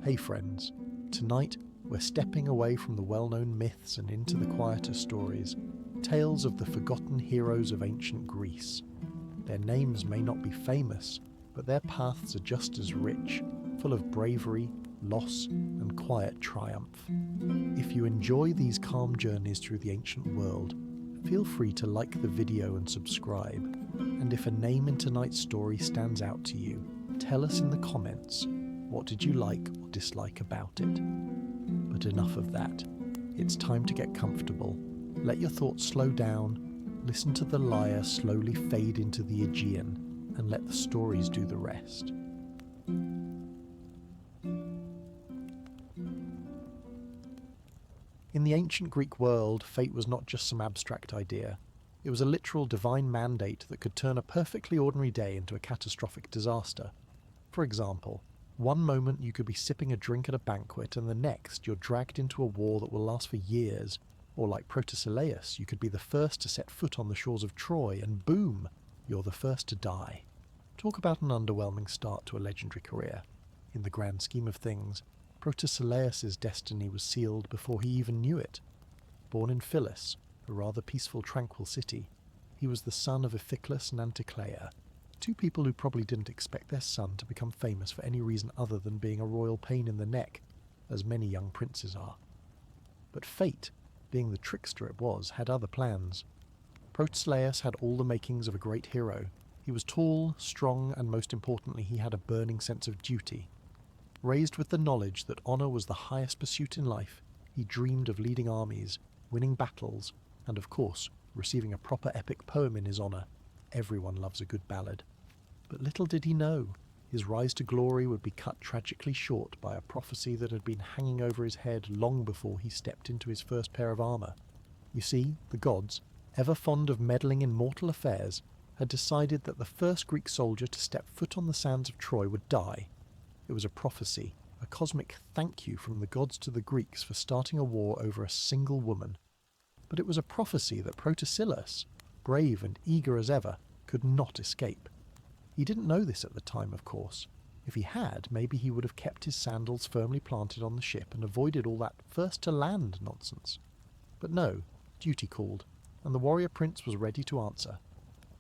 Hey friends, tonight we're stepping away from the well-known myths and into the quieter stories, tales of the forgotten heroes of ancient Greece. Their names may not be famous, but their paths are just as rich, full of bravery, loss, and quiet triumph. If you enjoy these calm journeys through the ancient world, feel free to like the video and subscribe. And if a name in tonight's story stands out to you, tell us in the comments, what did you like or dislike about it? But enough of that. It's time to get comfortable. Let your thoughts slow down, listen to the lyre slowly fade into the Aegean, and let the stories do the rest. In the ancient Greek world, fate was not just some abstract idea. It was a literal divine mandate that could turn a perfectly ordinary day into a catastrophic disaster. For example, one moment you could be sipping a drink at a banquet and the next you're dragged into a war that will last for years. Or like Protesilaus, you could be the first to set foot on the shores of Troy and boom, you're the first to die. Talk about an underwhelming start to a legendary career. In the grand scheme of things, Protesilaus' destiny was sealed before he even knew it. Born in Phyllis, a rather peaceful, tranquil city, he was the son of Iphiclus and Anticlea, two people who probably didn't expect their son to become famous for any reason other than being a royal pain in the neck, as many young princes are. But fate, being the trickster it was, had other plans. Protesilaus had all the makings of a great hero. He was tall, strong, and most importantly, he had a burning sense of duty. Raised with the knowledge that honour was the highest pursuit in life, he dreamed of leading armies, winning battles, and of course, receiving a proper epic poem in his honour. Everyone loves a good ballad. But little did he know, his rise to glory would be cut tragically short by a prophecy that had been hanging over his head long before he stepped into his first pair of armour. You see, the gods, ever fond of meddling in mortal affairs, had decided that the first Greek soldier to step foot on the sands of Troy would die. It was a prophecy, a cosmic thank you from the gods to the Greeks for starting a war over a single woman. But it was a prophecy that Protesilaus, brave and eager as ever, could not escape. He didn't know this at the time, of course. If he had, maybe he would have kept his sandals firmly planted on the ship and avoided all that first-to-land nonsense. But no, duty called, and the warrior prince was ready to answer.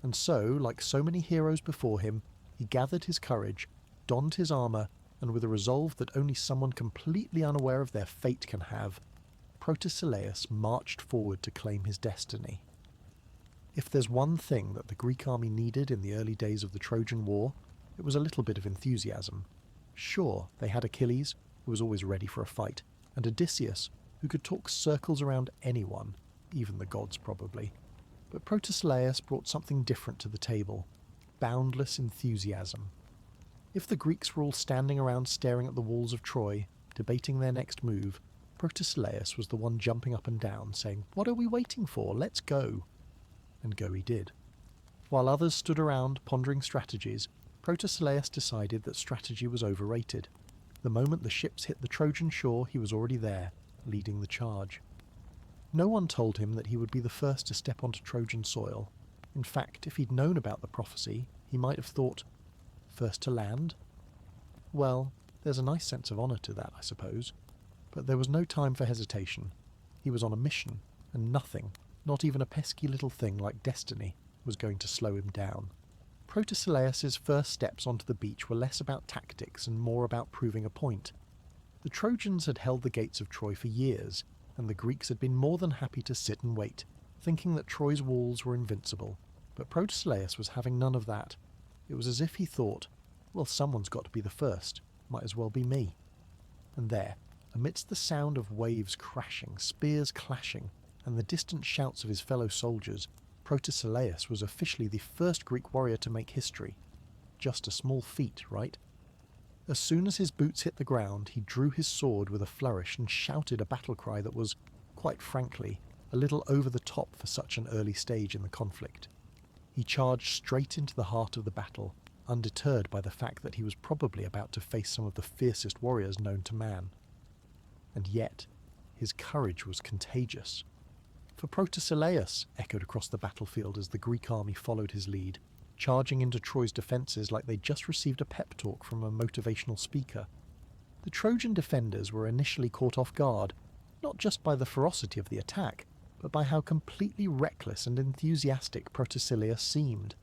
And so, like so many heroes before him, he gathered his courage, donned his armour, and with a resolve that only someone completely unaware of their fate can have, Protesilaus marched forward to claim his destiny. If there's one thing that the Greek army needed in the early days of the Trojan War, it was a little bit of enthusiasm. Sure, they had Achilles, who was always ready for a fight, and Odysseus, who could talk circles around anyone, even the gods probably. But Protesilaus brought something different to the table: boundless enthusiasm. If the Greeks were all standing around staring at the walls of Troy, debating their next move, Protesilaus was the one jumping up and down, saying, "What are we waiting for? Let's go." And go he did. While others stood around pondering strategies, Protesilaus decided that strategy was overrated. The moment the ships hit the Trojan shore, he was already there, leading the charge. No one told him that he would be the first to step onto Trojan soil. In fact, if he'd known about the prophecy, he might have thought, first to land? Well, there's a nice sense of honour to that, I suppose. But there was no time for hesitation. He was on a mission, and nothing, not even a pesky little thing like destiny, was going to slow him down. Protesilaus' first steps onto the beach were less about tactics and more about proving a point. The Trojans had held the gates of Troy for years, and the Greeks had been more than happy to sit and wait, thinking that Troy's walls were invincible. But Protesilaus was having none of that. It was as if he thought, well, someone's got to be the first, might as well be me. And there, amidst the sound of waves crashing, spears clashing, and the distant shouts of his fellow soldiers, Protesilaus was officially the first Greek warrior to make history. Just a small feat, right? As soon as his boots hit the ground, he drew his sword with a flourish and shouted a battle cry that was, quite frankly, a little over the top for such an early stage in the conflict. He charged straight into the heart of the battle, undeterred by the fact that he was probably about to face some of the fiercest warriors known to man. And yet, his courage was contagious. "For Protesilaus!" echoed across the battlefield as the Greek army followed his lead, charging into Troy's defences like they'd just received a pep talk from a motivational speaker. The Trojan defenders were initially caught off guard, not just by the ferocity of the attack, but by how completely reckless and enthusiastic Protesilaus seemed.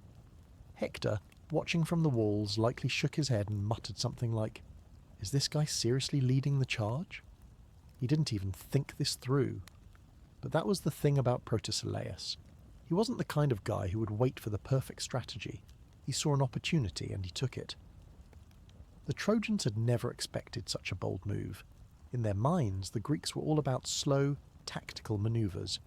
Hector, watching from the walls, likely shook his head and muttered something like, "Is this guy seriously leading the charge?" He didn't even think this through. But that was the thing about Protesilaus. He wasn't the kind of guy who would wait for the perfect strategy. He saw an opportunity and he took it. The Trojans had never expected such a bold move. In their minds, the Greeks were all about slow, tactical manoeuvres.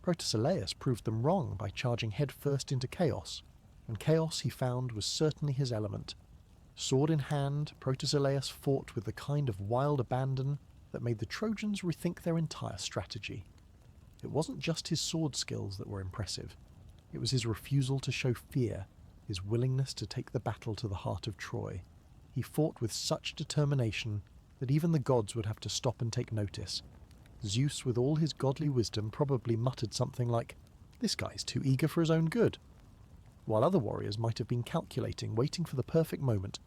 Protesilaus proved them wrong by charging headfirst into chaos, and chaos, he found, was certainly his element. Sword in hand, Protesilaus fought with the kind of wild abandon that made the Trojans rethink their entire strategy. It wasn't just his sword skills that were impressive. It was his refusal to show fear, his willingness to take the battle to the heart of Troy. He fought with such determination that even the gods would have to stop and take notice. Zeus, with all his godly wisdom, probably muttered something like, "This guy's too eager for his own good." While other warriors might have been calculating, waiting for the perfect moment,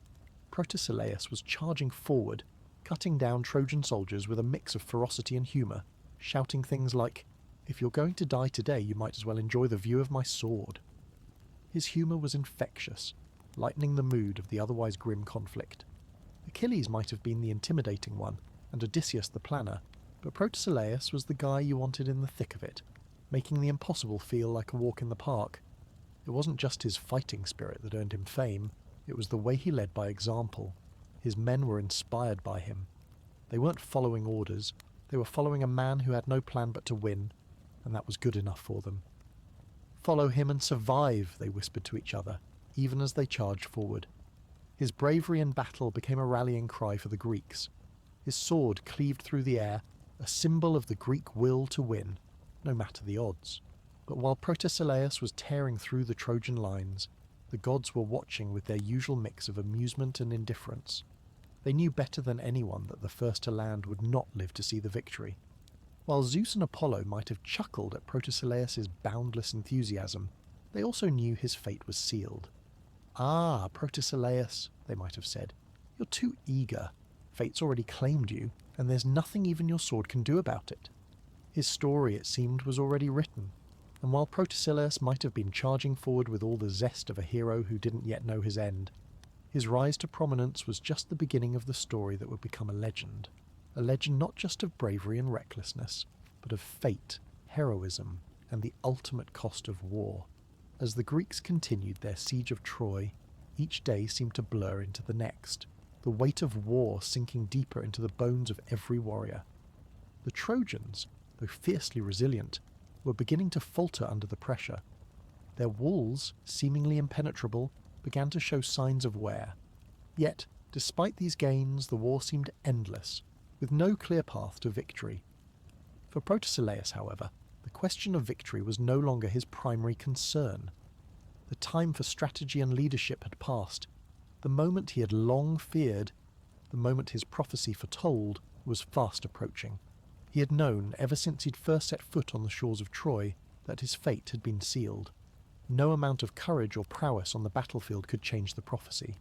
Protesilaus was charging forward, cutting down Trojan soldiers with a mix of ferocity and humour, shouting things like, "If you're going to die today, you might as well enjoy the view of my sword." His humour was infectious, lightening the mood of the otherwise grim conflict. Achilles might have been the intimidating one, and Odysseus the planner, but Protesilaus was the guy you wanted in the thick of it, making the impossible feel like a walk in the park. It wasn't just his fighting spirit that earned him fame, it was the way he led by example. His men were inspired by him. They weren't following orders, they were following a man who had no plan but to win, and that was good enough for them. "Follow him and survive," they whispered to each other, even as they charged forward. His bravery in battle became a rallying cry for the Greeks. His sword cleaved through the air, a symbol of the Greek will to win, no matter the odds. But while Protesilaus was tearing through the Trojan lines, the gods were watching with their usual mix of amusement and indifference. They knew better than anyone that the first to land would not live to see the victory. While Zeus and Apollo might have chuckled at Protesilaus' boundless enthusiasm, they also knew his fate was sealed. "Ah, Protesilaus," they might have said, "you're too eager. Fate's already claimed you, and there's nothing even your sword can do about it." His story, it seemed, was already written, and while Protesilaus might have been charging forward with all the zest of a hero who didn't yet know his end, his rise to prominence was just the beginning of the story that would become a legend not just of bravery and recklessness, but of fate, heroism, and the ultimate cost of war. As the Greeks continued their siege of Troy, each day seemed to blur into the next, the weight of war sinking deeper into the bones of every warrior. The Trojans, though fiercely resilient, were beginning to falter under the pressure. Their walls, seemingly impenetrable, began to show signs of wear. Yet, despite these gains, the war seemed endless, with no clear path to victory. For Protesilaus, however, the question of victory was no longer his primary concern. The time for strategy and leadership had passed. The moment he had long feared, the moment his prophecy foretold, was fast approaching. He had known, ever since he'd first set foot on the shores of Troy, that his fate had been sealed. No amount of courage or prowess on the battlefield could change the prophecy.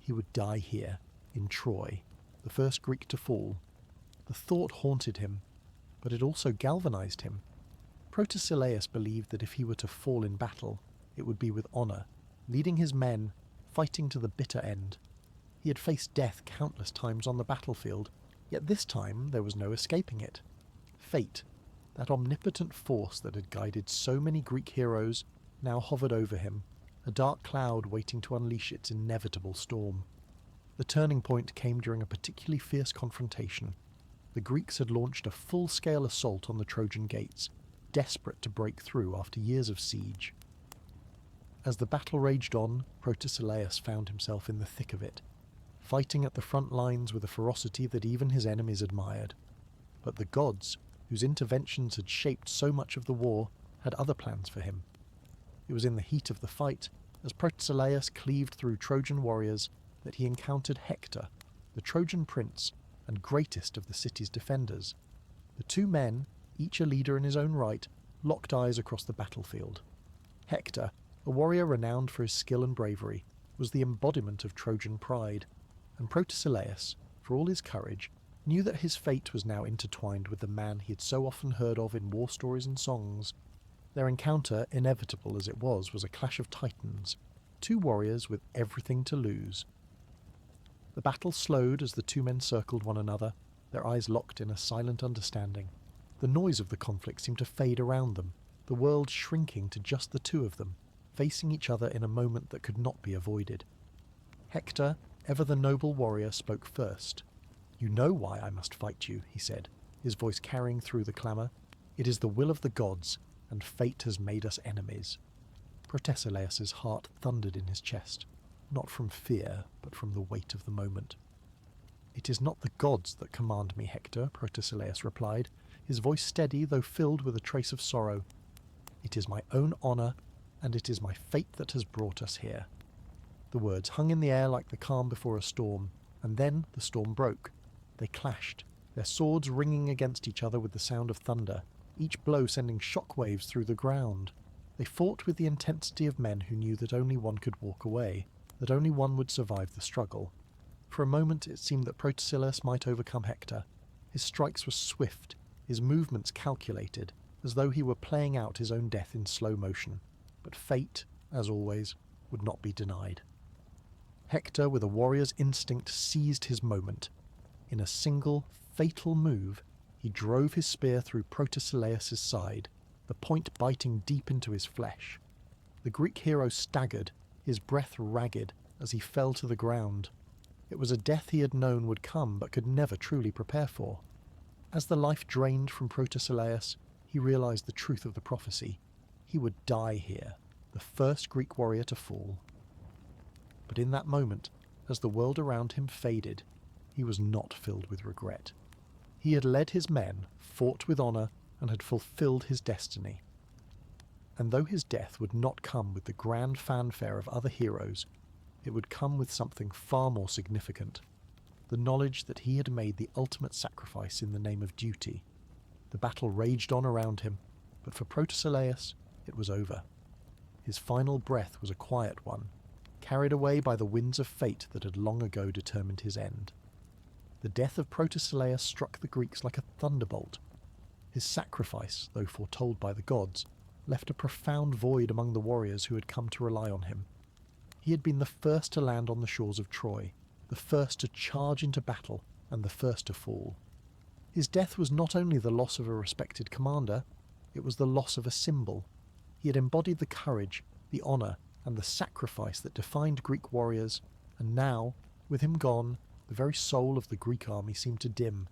He would die here, in Troy, the first Greek to fall. The thought haunted him, but it also galvanized him. Protesilaus believed that if he were to fall in battle, it would be with honor, leading his men, fighting to the bitter end. He had faced death countless times on the battlefield, yet this time there was no escaping it. Fate, that omnipotent force that had guided so many Greek heroes, now hovered over him, a dark cloud waiting to unleash its inevitable storm. The turning point came during a particularly fierce confrontation. The Greeks had launched a full-scale assault on the Trojan gates, desperate to break through after years of siege. As the battle raged on, Protesilaus found himself in the thick of it, fighting at the front lines with a ferocity that even his enemies admired. But the gods, whose interventions had shaped so much of the war, had other plans for him. It was in the heat of the fight, as Protesilaus cleaved through Trojan warriors, that he encountered Hector, the Trojan prince and greatest of the city's defenders. The two men, each a leader in his own right, locked eyes across the battlefield. Hector, a warrior renowned for his skill and bravery, was the embodiment of Trojan pride, and Protesilaus, for all his courage, knew that his fate was now intertwined with the man he had so often heard of in war stories and songs. Their encounter, inevitable as it was a clash of titans, two warriors with everything to lose. The battle slowed as the two men circled one another, their eyes locked in a silent understanding. The noise of the conflict seemed to fade around them, the world shrinking to just the two of them, facing each other in a moment that could not be avoided. Hector, ever the noble warrior, spoke first. "You know why I must fight you," he said, his voice carrying through the clamour. "It is the will of the gods, and fate has made us enemies." Protesilaus' heart thundered in his chest, not from fear, but from the weight of the moment. "It is not the gods that command me, Hector," Protesilaus replied, his voice steady though filled with a trace of sorrow. "It is my own honour, and it is my fate that has brought us here." The words hung in the air like the calm before a storm, and then the storm broke. They clashed, their swords ringing against each other with the sound of thunder, each blow sending shock waves through the ground. They fought with the intensity of men who knew that only one could walk away, that only one would survive the struggle. For a moment it seemed that Protesilaus might overcome Hector. His strikes were swift, his movements calculated, as though he were playing out his own death in slow motion. But fate, as always, would not be denied. Hector, with a warrior's instinct, seized his moment. In a single, fatal move, he drove his spear through Protesilaus' side, the point biting deep into his flesh. The Greek hero staggered, his breath ragged, as he fell to the ground. It was a death he had known would come but could never truly prepare for. As the life drained from Protesilaus, he realized the truth of the prophecy. He would die here, the first Greek warrior to fall. But in that moment, as the world around him faded, he was not filled with regret. He had led his men, fought with honour, and had fulfilled his destiny. And though his death would not come with the grand fanfare of other heroes, it would come with something far more significant: the knowledge that he had made the ultimate sacrifice in the name of duty. The battle raged on around him, but for Protesilaus it was over. His final breath was a quiet one, carried away by the winds of fate that had long ago determined his end. The death of Protesilaus struck the Greeks like a thunderbolt. His sacrifice, though foretold by the gods, left a profound void among the warriors who had come to rely on him. He had been the first to land on the shores of Troy, the first to charge into battle, and the first to fall. His death was not only the loss of a respected commander, it was the loss of a symbol. He had embodied the courage, the honour, and the sacrifice that defined Greek warriors, and now, with him gone, the very soul of the Greek army seemed to dim.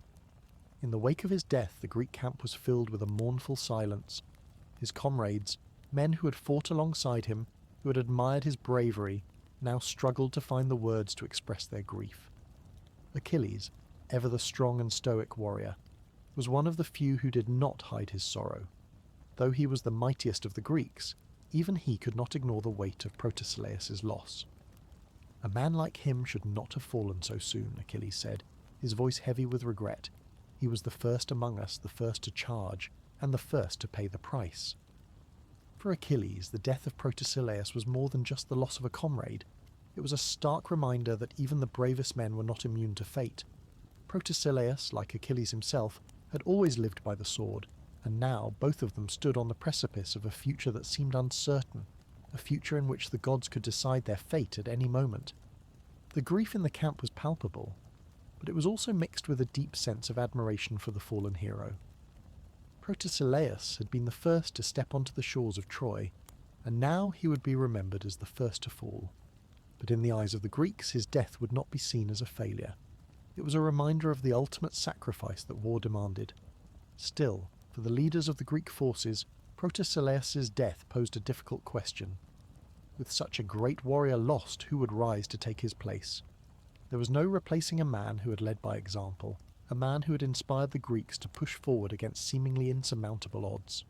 In the wake of his death, the Greek camp was filled with a mournful silence. His comrades, men who had fought alongside him, who had admired his bravery, now struggled to find the words to express their grief. Achilles, ever the strong and stoic warrior, was one of the few who did not hide his sorrow. Though he was the mightiest of the Greeks, even he could not ignore the weight of Protesilaus' loss. "A man like him should not have fallen so soon," Achilles said, his voice heavy with regret. "He was the first among us, the first to charge, and the first to pay the price." For Achilles, the death of Protesilaus was more than just the loss of a comrade. It was a stark reminder that even the bravest men were not immune to fate. Protesilaus, like Achilles himself, had always lived by the sword, and now both of them stood on the precipice of a future that seemed uncertain, a future in which the gods could decide their fate at any moment. The grief in the camp was palpable, but it was also mixed with a deep sense of admiration for the fallen hero. Protesilaus had been the first to step onto the shores of Troy, and now he would be remembered as the first to fall. But in the eyes of the Greeks, his death would not be seen as a failure. It was a reminder of the ultimate sacrifice that war demanded. Still, for the leaders of the Greek forces, Protesilaus' death posed a difficult question. With such a great warrior lost, who would rise to take his place? There was no replacing a man who had led by example, a man who had inspired the Greeks to push forward against seemingly insurmountable odds.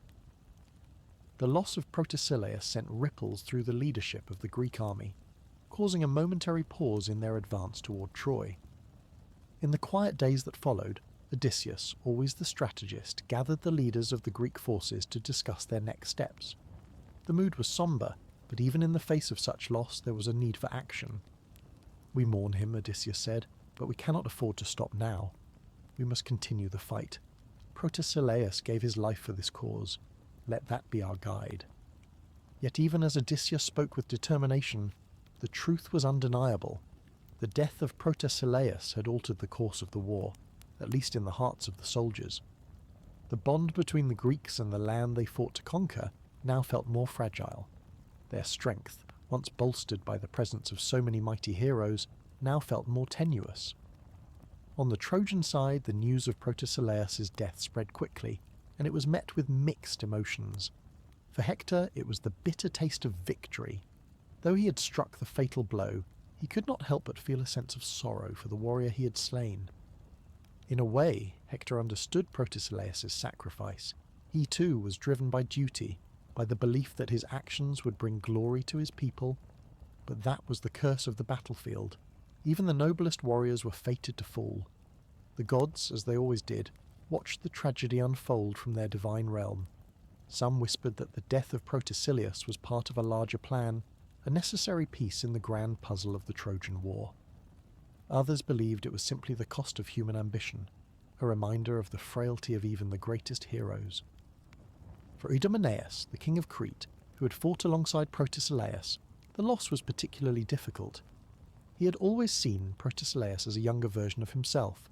The loss of Protesilaus sent ripples through the leadership of the Greek army, causing a momentary pause in their advance toward Troy. In the quiet days that followed, Odysseus, always the strategist, gathered the leaders of the Greek forces to discuss their next steps. The mood was sombre, but even in the face of such loss there was a need for action. "We mourn him," Odysseus said, But we cannot afford to stop now. We must continue the fight. Protesilaus gave his life for this cause. Let that be our guide. Yet even as Odysseus spoke with determination, the truth was undeniable. The death of Protesilaus had altered the course of the war, at least in the hearts of the soldiers. The bond between the Greeks and the land they fought to conquer now felt more fragile. Their strength, once bolstered by the presence of so many mighty heroes, now felt more tenuous. On the Trojan side, the news of Protesilaus' death spread quickly, and it was met with mixed emotions. For Hector, it was the bitter taste of victory. Though he had struck the fatal blow, he could not help but feel a sense of sorrow for the warrior he had slain. In a way, Hector understood Protesilaus' sacrifice. He too was driven by duty, by the belief that his actions would bring glory to his people. But that was the curse of the battlefield. Even the noblest warriors were fated to fall. The gods, as they always did, watched the tragedy unfold from their divine realm. Some whispered that the death of Protesilaus was part of a larger plan, a necessary piece in the grand puzzle of the Trojan War. Others believed it was simply the cost of human ambition, a reminder of the frailty of even the greatest heroes. For Idomeneus, the king of Crete, who had fought alongside Protesilaus, the loss was particularly difficult. He had always seen Protesilaus as a younger version of himself,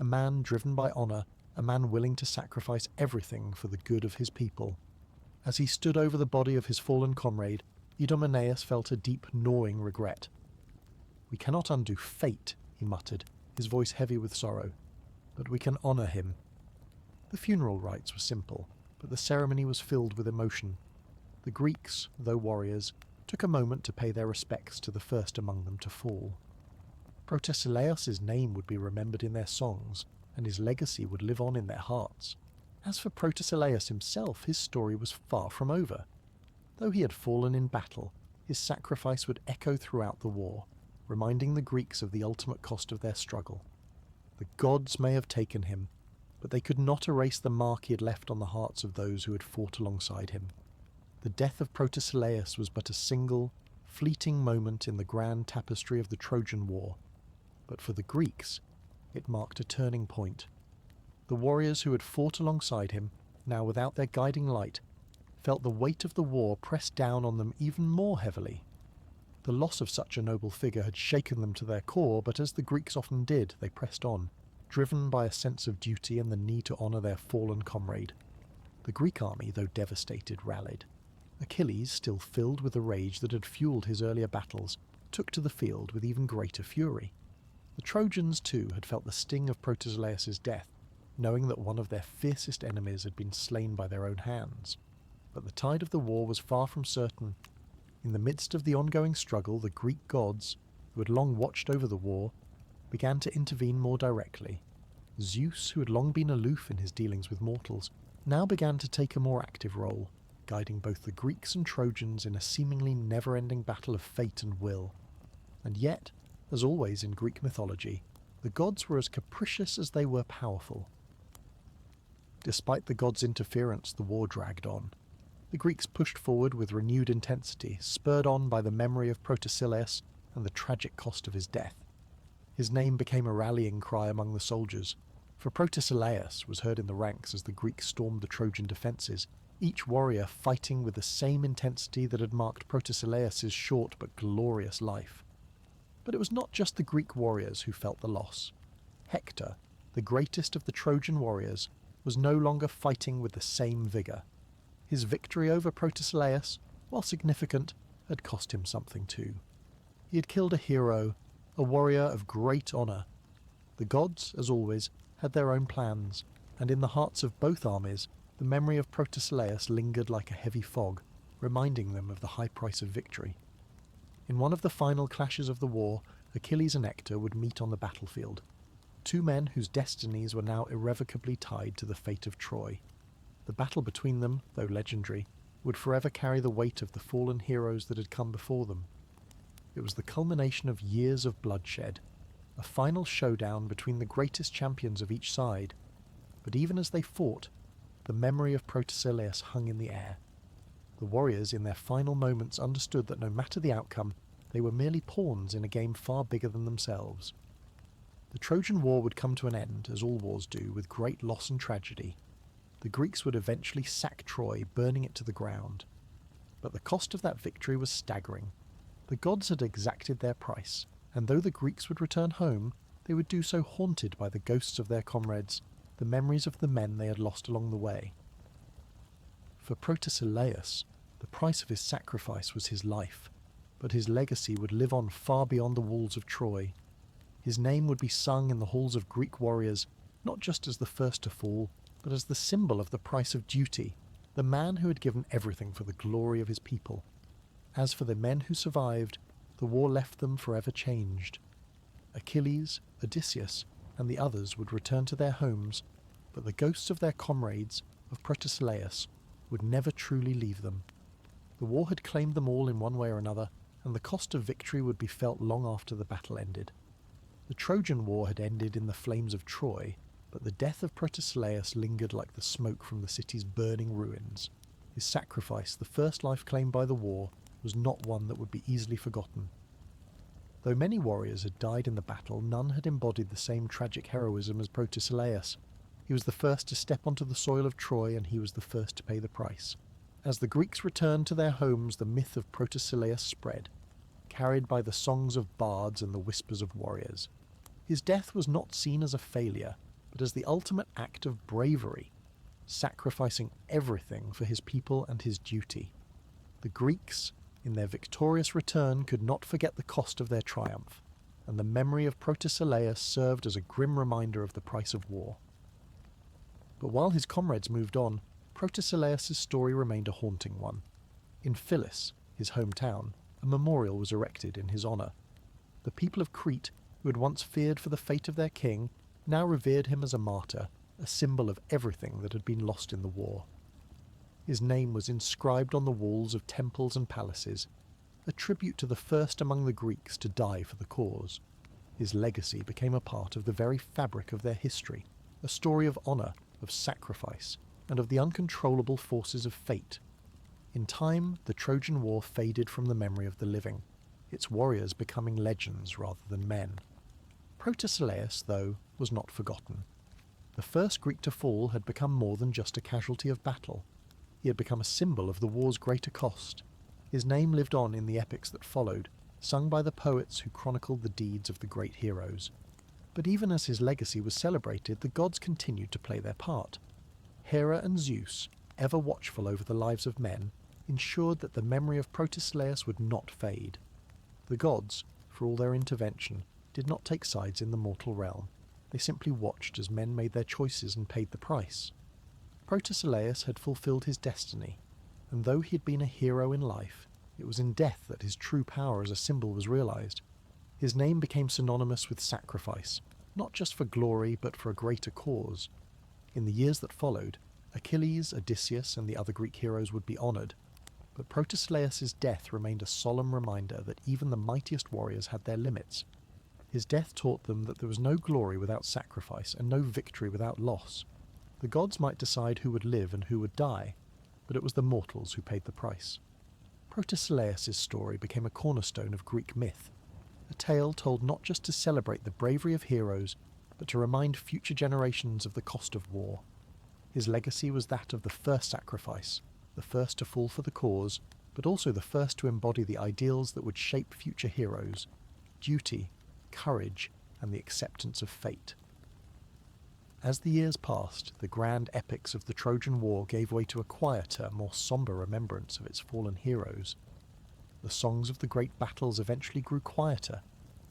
a man driven by honour, a man willing to sacrifice everything for the good of his people. As he stood over the body of his fallen comrade, Idomeneus felt a deep, gnawing regret. "We cannot undo fate," he muttered, his voice heavy with sorrow, "but we can honour him." The funeral rites were simple, but the ceremony was filled with emotion. The Greeks, though warriors, took a moment to pay their respects to the first among them to fall. Protesilaus' name would be remembered in their songs, and his legacy would live on in their hearts. As for Protesilaus himself, his story was far from over. Though he had fallen in battle, his sacrifice would echo throughout the war, reminding the Greeks of the ultimate cost of their struggle. The gods may have taken him, but they could not erase the mark he had left on the hearts of those who had fought alongside him. The death of Protesilaus was but a single, fleeting moment in the grand tapestry of the Trojan War, but for the Greeks, it marked a turning point. The warriors who had fought alongside him, now without their guiding light, felt the weight of the war press down on them even more heavily. The loss of such a noble figure had shaken them to their core, but as the Greeks often did, they pressed on, driven by a sense of duty and the need to honour their fallen comrade. The Greek army, though devastated, rallied. Achilles, still filled with the rage that had fueled his earlier battles, took to the field with even greater fury. The Trojans, too, had felt the sting of Protesilaus' death, knowing that one of their fiercest enemies had been slain by their own hands. But the tide of the war was far from certain. In the midst of the ongoing struggle, the Greek gods, who had long watched over the war, began to intervene more directly. Zeus, who had long been aloof in his dealings with mortals, now began to take a more active role, guiding both the Greeks and Trojans in a seemingly never-ending battle of fate and will. And yet, as always in Greek mythology, the gods were as capricious as they were powerful. Despite the gods' interference, the war dragged on. The Greeks pushed forward with renewed intensity, spurred on by the memory of Protesilaus and the tragic cost of his death. His name became a rallying cry among the soldiers, for Protesilaus was heard in the ranks as the Greeks stormed the Trojan defences, each warrior fighting with the same intensity that had marked Protesilaus' short but glorious life. But it was not just the Greek warriors who felt the loss. Hector, the greatest of the Trojan warriors, was no longer fighting with the same vigour. His victory over Protesilaus, while significant, had cost him something too. He had killed a hero, a warrior of great honour. The gods, as always, had their own plans, and in the hearts of both armies, the memory of Protesilaus lingered like a heavy fog, reminding them of the high price of victory. In one of the final clashes of the war, Achilles and Hector would meet on the battlefield, two men whose destinies were now irrevocably tied to the fate of Troy. The battle between them, though legendary, would forever carry the weight of the fallen heroes that had come before them. It was the culmination of years of bloodshed, a final showdown between the greatest champions of each side. But even as they fought, the memory of Protesilaus hung in the air. The warriors in their final moments understood that no matter the outcome, they were merely pawns in a game far bigger than themselves. The Trojan War would come to an end, as all wars do, with great loss and tragedy. The Greeks would eventually sack Troy, burning it to the ground. But the cost of that victory was staggering. The gods had exacted their price, and though the Greeks would return home, they would do so haunted by the ghosts of their comrades, the memories of the men they had lost along the way. For Protesilaus, the price of his sacrifice was his life, but his legacy would live on far beyond the walls of Troy. His name would be sung in the halls of Greek warriors, not just as the first to fall, but as the symbol of the price of duty, the man who had given everything for the glory of his people. As for the men who survived, the war left them forever changed. Achilles, Odysseus, and the others would return to their homes, but the ghosts of their comrades, of Protesilaus, would never truly leave them. The war had claimed them all in one way or another, and the cost of victory would be felt long after the battle ended. The Trojan War had ended in the flames of Troy, but the death of Protesilaus lingered like the smoke from the city's burning ruins. His sacrifice, the first life claimed by the war, was not one that would be easily forgotten. Though many warriors had died in the battle, none had embodied the same tragic heroism as Protesilaus. He was the first to step onto the soil of Troy, and he was the first to pay the price. As the Greeks returned to their homes, the myth of Protesilaus spread, carried by the songs of bards and the whispers of warriors. His death was not seen as a failure, but as the ultimate act of bravery, sacrificing everything for his people and his duty. The Greeks, in their victorious return, could not forget the cost of their triumph, and the memory of Protesilaus served as a grim reminder of the price of war. But while his comrades moved on, Protesilaus' story remained a haunting one. In Phyllis, his hometown, a memorial was erected in his honour. The people of Crete, who had once feared for the fate of their king, now revered him as a martyr, a symbol of everything that had been lost in the war. His name was inscribed on the walls of temples and palaces, a tribute to the first among the Greeks to die for the cause. His legacy became a part of the very fabric of their history, a story of honour, of sacrifice, and of the uncontrollable forces of fate. In time, the Trojan War faded from the memory of the living, its warriors becoming legends rather than men. Protesilaus, though, was not forgotten. The first Greek to fall had become more than just a casualty of battle. He had become a symbol of the war's greater cost. His name lived on in the epics that followed, sung by the poets who chronicled the deeds of the great heroes. But even as his legacy was celebrated, the gods continued to play their part. Hera and Zeus, ever watchful over the lives of men, ensured that the memory of Protesilaus would not fade. The gods, for all their intervention, did not take sides in the mortal realm. They simply watched as men made their choices and paid the price. Protesilaus had fulfilled his destiny, and though he had been a hero in life, it was in death that his true power as a symbol was realized. His name became synonymous with sacrifice, not just for glory but for a greater cause. In the years that followed, Achilles, Odysseus, and the other Greek heroes would be honoured, but Protesilaus' death remained a solemn reminder that even the mightiest warriors had their limits. His death taught them that there was no glory without sacrifice and no victory without loss. The gods might decide who would live and who would die, but it was the mortals who paid the price. Protesilaus' story became a cornerstone of Greek myth, a tale told not just to celebrate the bravery of heroes, but to remind future generations of the cost of war. His legacy was that of the first sacrifice, the first to fall for the cause, but also the first to embody the ideals that would shape future heroes: duty, courage, and the acceptance of fate. As the years passed, the grand epics of the Trojan War gave way to a quieter, more sombre remembrance of its fallen heroes. The songs of the great battles eventually grew quieter.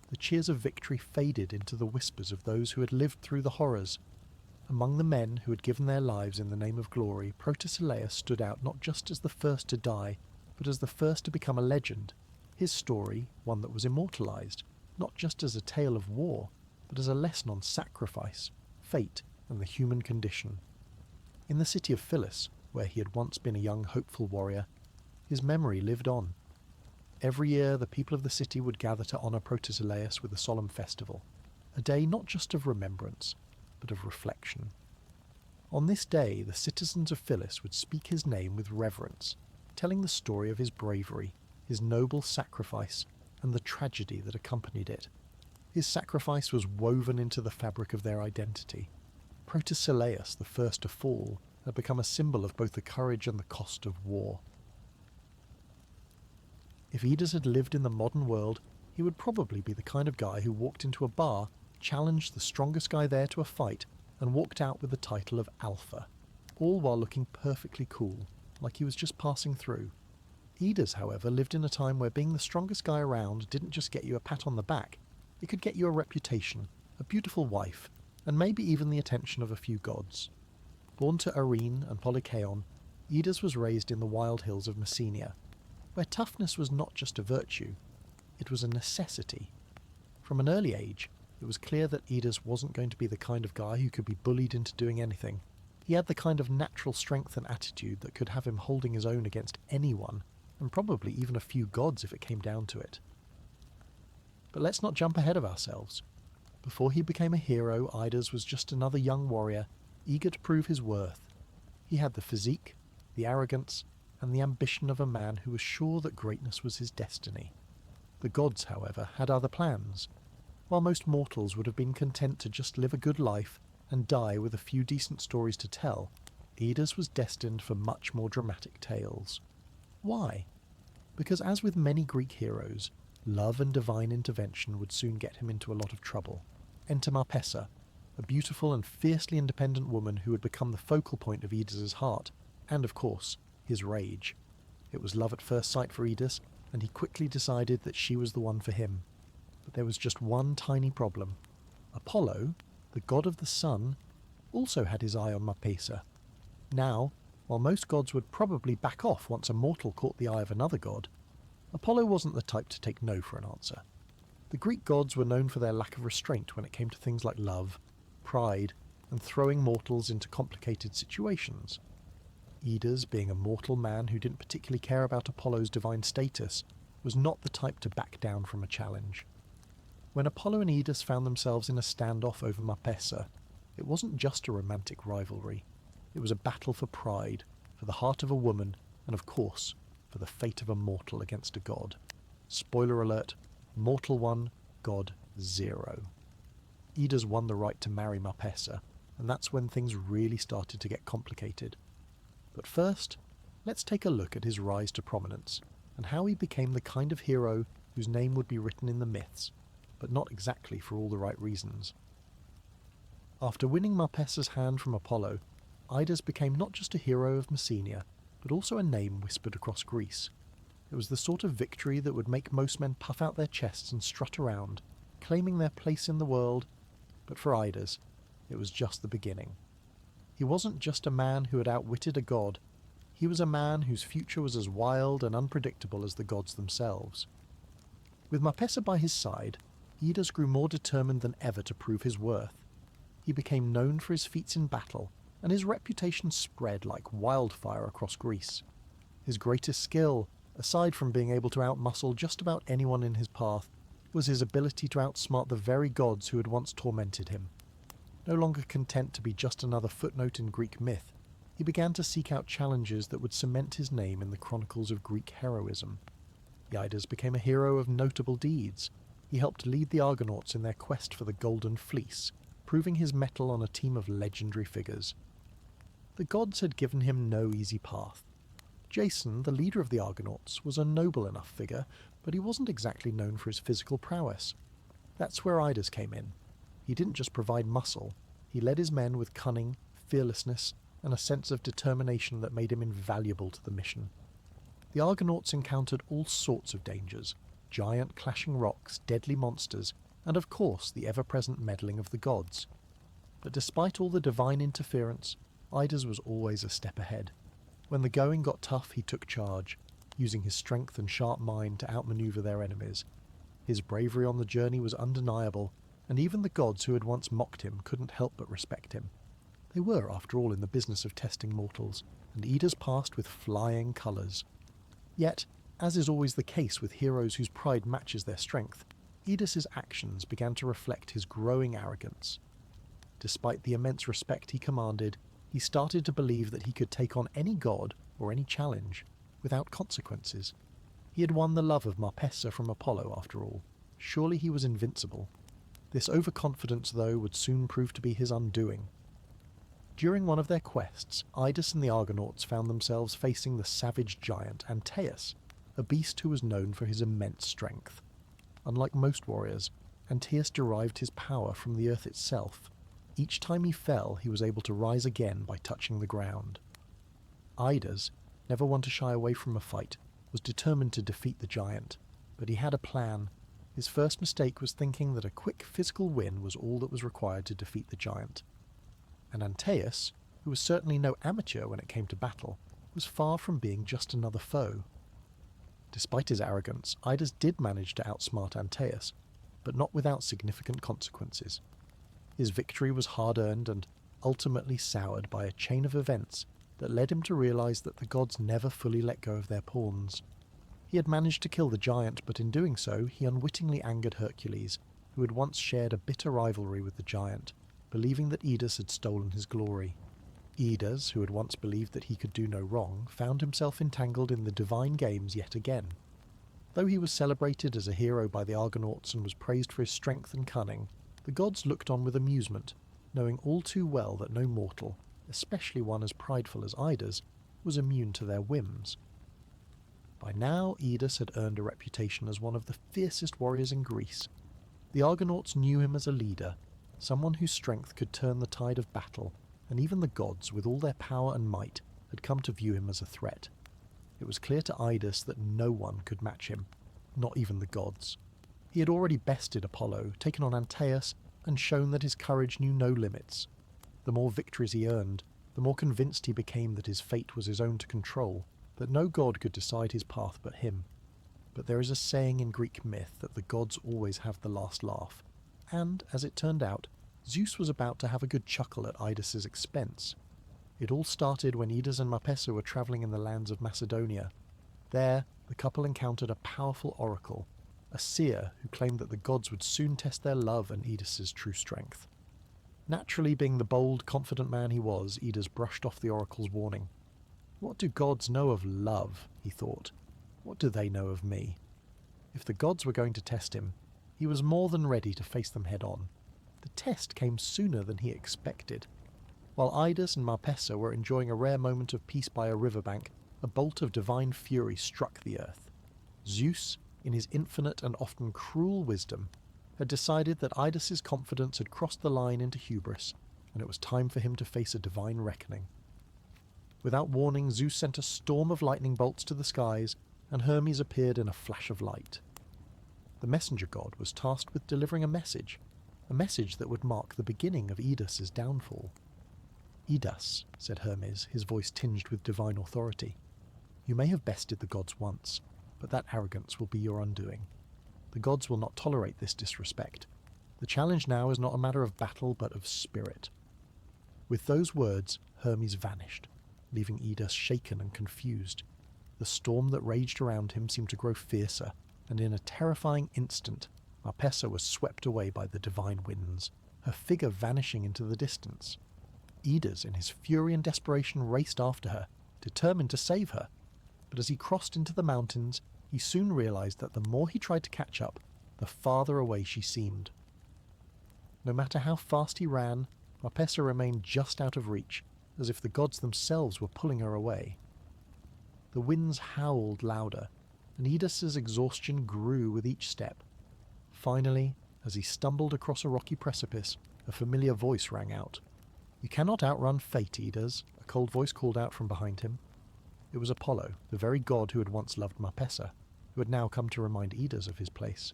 The cheers of victory faded into the whispers of those who had lived through the horrors. Among the men who had given their lives in the name of glory, Protesilaus stood out not just as the first to die, but as the first to become a legend. His story, one that was immortalized, not just as a tale of war, but as a lesson on sacrifice, fate, and the human condition. In the city of Phyllis, where he had once been a young hopeful warrior, his memory lived on. Every year the people of the city would gather to honour Protesilaus with a solemn festival, a day not just of remembrance, but of reflection. On this day the citizens of Phyllis would speak his name with reverence, telling the story of his bravery, his noble sacrifice, and the tragedy that accompanied it. His sacrifice was woven into the fabric of their identity. Protesilaus, the first to fall, had become a symbol of both the courage and the cost of war. If Idas had lived in the modern world, he would probably be the kind of guy who walked into a bar, challenged the strongest guy there to a fight, and walked out with the title of Alpha, all while looking perfectly cool, like he was just passing through. Idas, however, lived in a time where being the strongest guy around didn't just get you a pat on the back, it could get you a reputation, a beautiful wife, and maybe even the attention of a few gods. Born to Arene and Polychaon, Idas was raised in the wild hills of Messenia, where toughness was not just a virtue, it was a necessity. From an early age, it was clear that Idas wasn't going to be the kind of guy who could be bullied into doing anything. He had the kind of natural strength and attitude that could have him holding his own against anyone, and probably even a few gods if it came down to it. But let's not jump ahead of ourselves. Before he became a hero, Idas was just another young warrior, eager to prove his worth. He had the physique, the arrogance, and the ambition of a man who was sure that greatness was his destiny. The gods, however, had other plans. While most mortals would have been content to just live a good life and die with a few decent stories to tell, Idas was destined for much more dramatic tales. Why? Because as with many Greek heroes, love and divine intervention would soon get him into a lot of trouble. Enter Marpessa, a beautiful and fiercely independent woman who would become the focal point of Idas's heart, and of course, his rage. It was love at first sight for Idas, and he quickly decided that she was the one for him. But there was just one tiny problem. Apollo, the god of the sun, also had his eye on Marpessa. Now, while most gods would probably back off once a mortal caught the eye of another god, Apollo wasn't the type to take no for an answer. The Greek gods were known for their lack of restraint when it came to things like love, pride, and throwing mortals into complicated situations. Idas, being a mortal man who didn't particularly care about Apollo's divine status, was not the type to back down from a challenge. When Apollo and Idas found themselves in a standoff over Marpessa, it wasn't just a romantic rivalry. It was a battle for pride, for the heart of a woman, and of course, for the fate of a mortal against a god. Spoiler alert, mortal 1, god 0. Idas won the right to marry Marpessa, and that's when things really started to get complicated. But first, let's take a look at his rise to prominence, and how he became the kind of hero whose name would be written in the myths, but not exactly for all the right reasons. After winning Marpessa's hand from Apollo, Idas became not just a hero of Messenia, but also a name whispered across Greece. It was the sort of victory that would make most men puff out their chests and strut around, claiming their place in the world, but for Idas, it was just the beginning. He wasn't just a man who had outwitted a god, he was a man whose future was as wild and unpredictable as the gods themselves. With Marpessa by his side, Idas grew more determined than ever to prove his worth. He became known for his feats in battle, and his reputation spread like wildfire across Greece. His greatest skill, aside from being able to outmuscle just about anyone in his path, was his ability to outsmart the very gods who had once tormented him. No longer content to be just another footnote in Greek myth, he began to seek out challenges that would cement his name in the chronicles of Greek heroism. Idas became a hero of notable deeds. He helped lead the Argonauts in their quest for the Golden Fleece, proving his mettle on a team of legendary figures. The gods had given him no easy path. Jason, the leader of the Argonauts, was a noble enough figure, but he wasn't exactly known for his physical prowess. That's where Idas came in. He didn't just provide muscle, he led his men with cunning, fearlessness, and a sense of determination that made him invaluable to the mission. The Argonauts encountered all sorts of dangers, giant clashing rocks, deadly monsters, and of course the ever-present meddling of the gods. But despite all the divine interference, Idas was always a step ahead. When the going got tough, he took charge, using his strength and sharp mind to outmaneuver their enemies. His bravery on the journey was undeniable, and even the gods who had once mocked him couldn't help but respect him. They were, after all, in the business of testing mortals, and Idas passed with flying colours. Yet, as is always the case with heroes whose pride matches their strength, Idas's actions began to reflect his growing arrogance. Despite the immense respect he commanded, he started to believe that he could take on any god or any challenge without consequences. He had won the love of Marpessa from Apollo, after all. Surely he was invincible. This overconfidence, though, would soon prove to be his undoing. During one of their quests, Idas and the Argonauts found themselves facing the savage giant Antaeus, a beast who was known for his immense strength. Unlike most warriors, Antaeus derived his power from the earth itself. Each time he fell, he was able to rise again by touching the ground. Idas, never one to shy away from a fight, was determined to defeat the giant, but he had a plan. His first mistake was thinking that a quick physical win was all that was required to defeat the giant. And Antaeus, who was certainly no amateur when it came to battle, was far from being just another foe. Despite his arrogance, Idas did manage to outsmart Antaeus, but not without significant consequences. His victory was hard-earned and ultimately soured by a chain of events that led him to realize that the gods never fully let go of their pawns. He had managed to kill the giant, but in doing so, he unwittingly angered Hercules, who had once shared a bitter rivalry with the giant, believing that Idas had stolen his glory. Idas, who had once believed that he could do no wrong, found himself entangled in the divine games yet again. Though he was celebrated as a hero by the Argonauts and was praised for his strength and cunning, the gods looked on with amusement, knowing all too well that no mortal, especially one as prideful as Idas, was immune to their whims. By now, Idas had earned a reputation as one of the fiercest warriors in Greece. The Argonauts knew him as a leader, someone whose strength could turn the tide of battle, and even the gods, with all their power and might, had come to view him as a threat. It was clear to Idas that no one could match him, not even the gods. He had already bested Apollo, taken on Antaeus, and shown that his courage knew no limits. The more victories he earned, the more convinced he became that his fate was his own to control, that no god could decide his path but him. But there is a saying in Greek myth that the gods always have the last laugh, and, as it turned out, Zeus was about to have a good chuckle at Idas's expense. It all started when Idas and Marpessa were travelling in the lands of Macedonia. There, the couple encountered a powerful oracle, a seer who claimed that the gods would soon test their love and Idas's true strength. Naturally, being the bold, confident man he was, Idas brushed off the oracle's warning. What do gods know of love, he thought. What do they know of me? If the gods were going to test him, he was more than ready to face them head on. The test came sooner than he expected. While Idas and Marpessa were enjoying a rare moment of peace by a riverbank, a bolt of divine fury struck the earth. Zeus, in his infinite and often cruel wisdom, had decided that Idas's confidence had crossed the line into hubris, and it was time for him to face a divine reckoning. Without warning, Zeus sent a storm of lightning bolts to the skies, and Hermes appeared in a flash of light. The messenger god was tasked with delivering a message that would mark the beginning of Idas's downfall. "Idas," said Hermes, his voice tinged with divine authority, "you may have bested the gods once, but that arrogance will be your undoing. The gods will not tolerate this disrespect. The challenge now is not a matter of battle, but of spirit." With those words, Hermes vanished, leaving Idas shaken and confused. The storm that raged around him seemed to grow fiercer, and in a terrifying instant, Marpessa was swept away by the divine winds, her figure vanishing into the distance. Idas, in his fury and desperation, raced after her, determined to save her. But as he crossed into the mountains, he soon realized that the more he tried to catch up, the farther away she seemed. No matter how fast he ran, Marpessa remained just out of reach, as if the gods themselves were pulling her away. The winds howled louder, and Idas's exhaustion grew with each step. Finally, as he stumbled across a rocky precipice, a familiar voice rang out. "You cannot outrun fate, Idas," a cold voice called out from behind him. It was Apollo, the very god who had once loved Marpessa, who had now come to remind Idas of his place.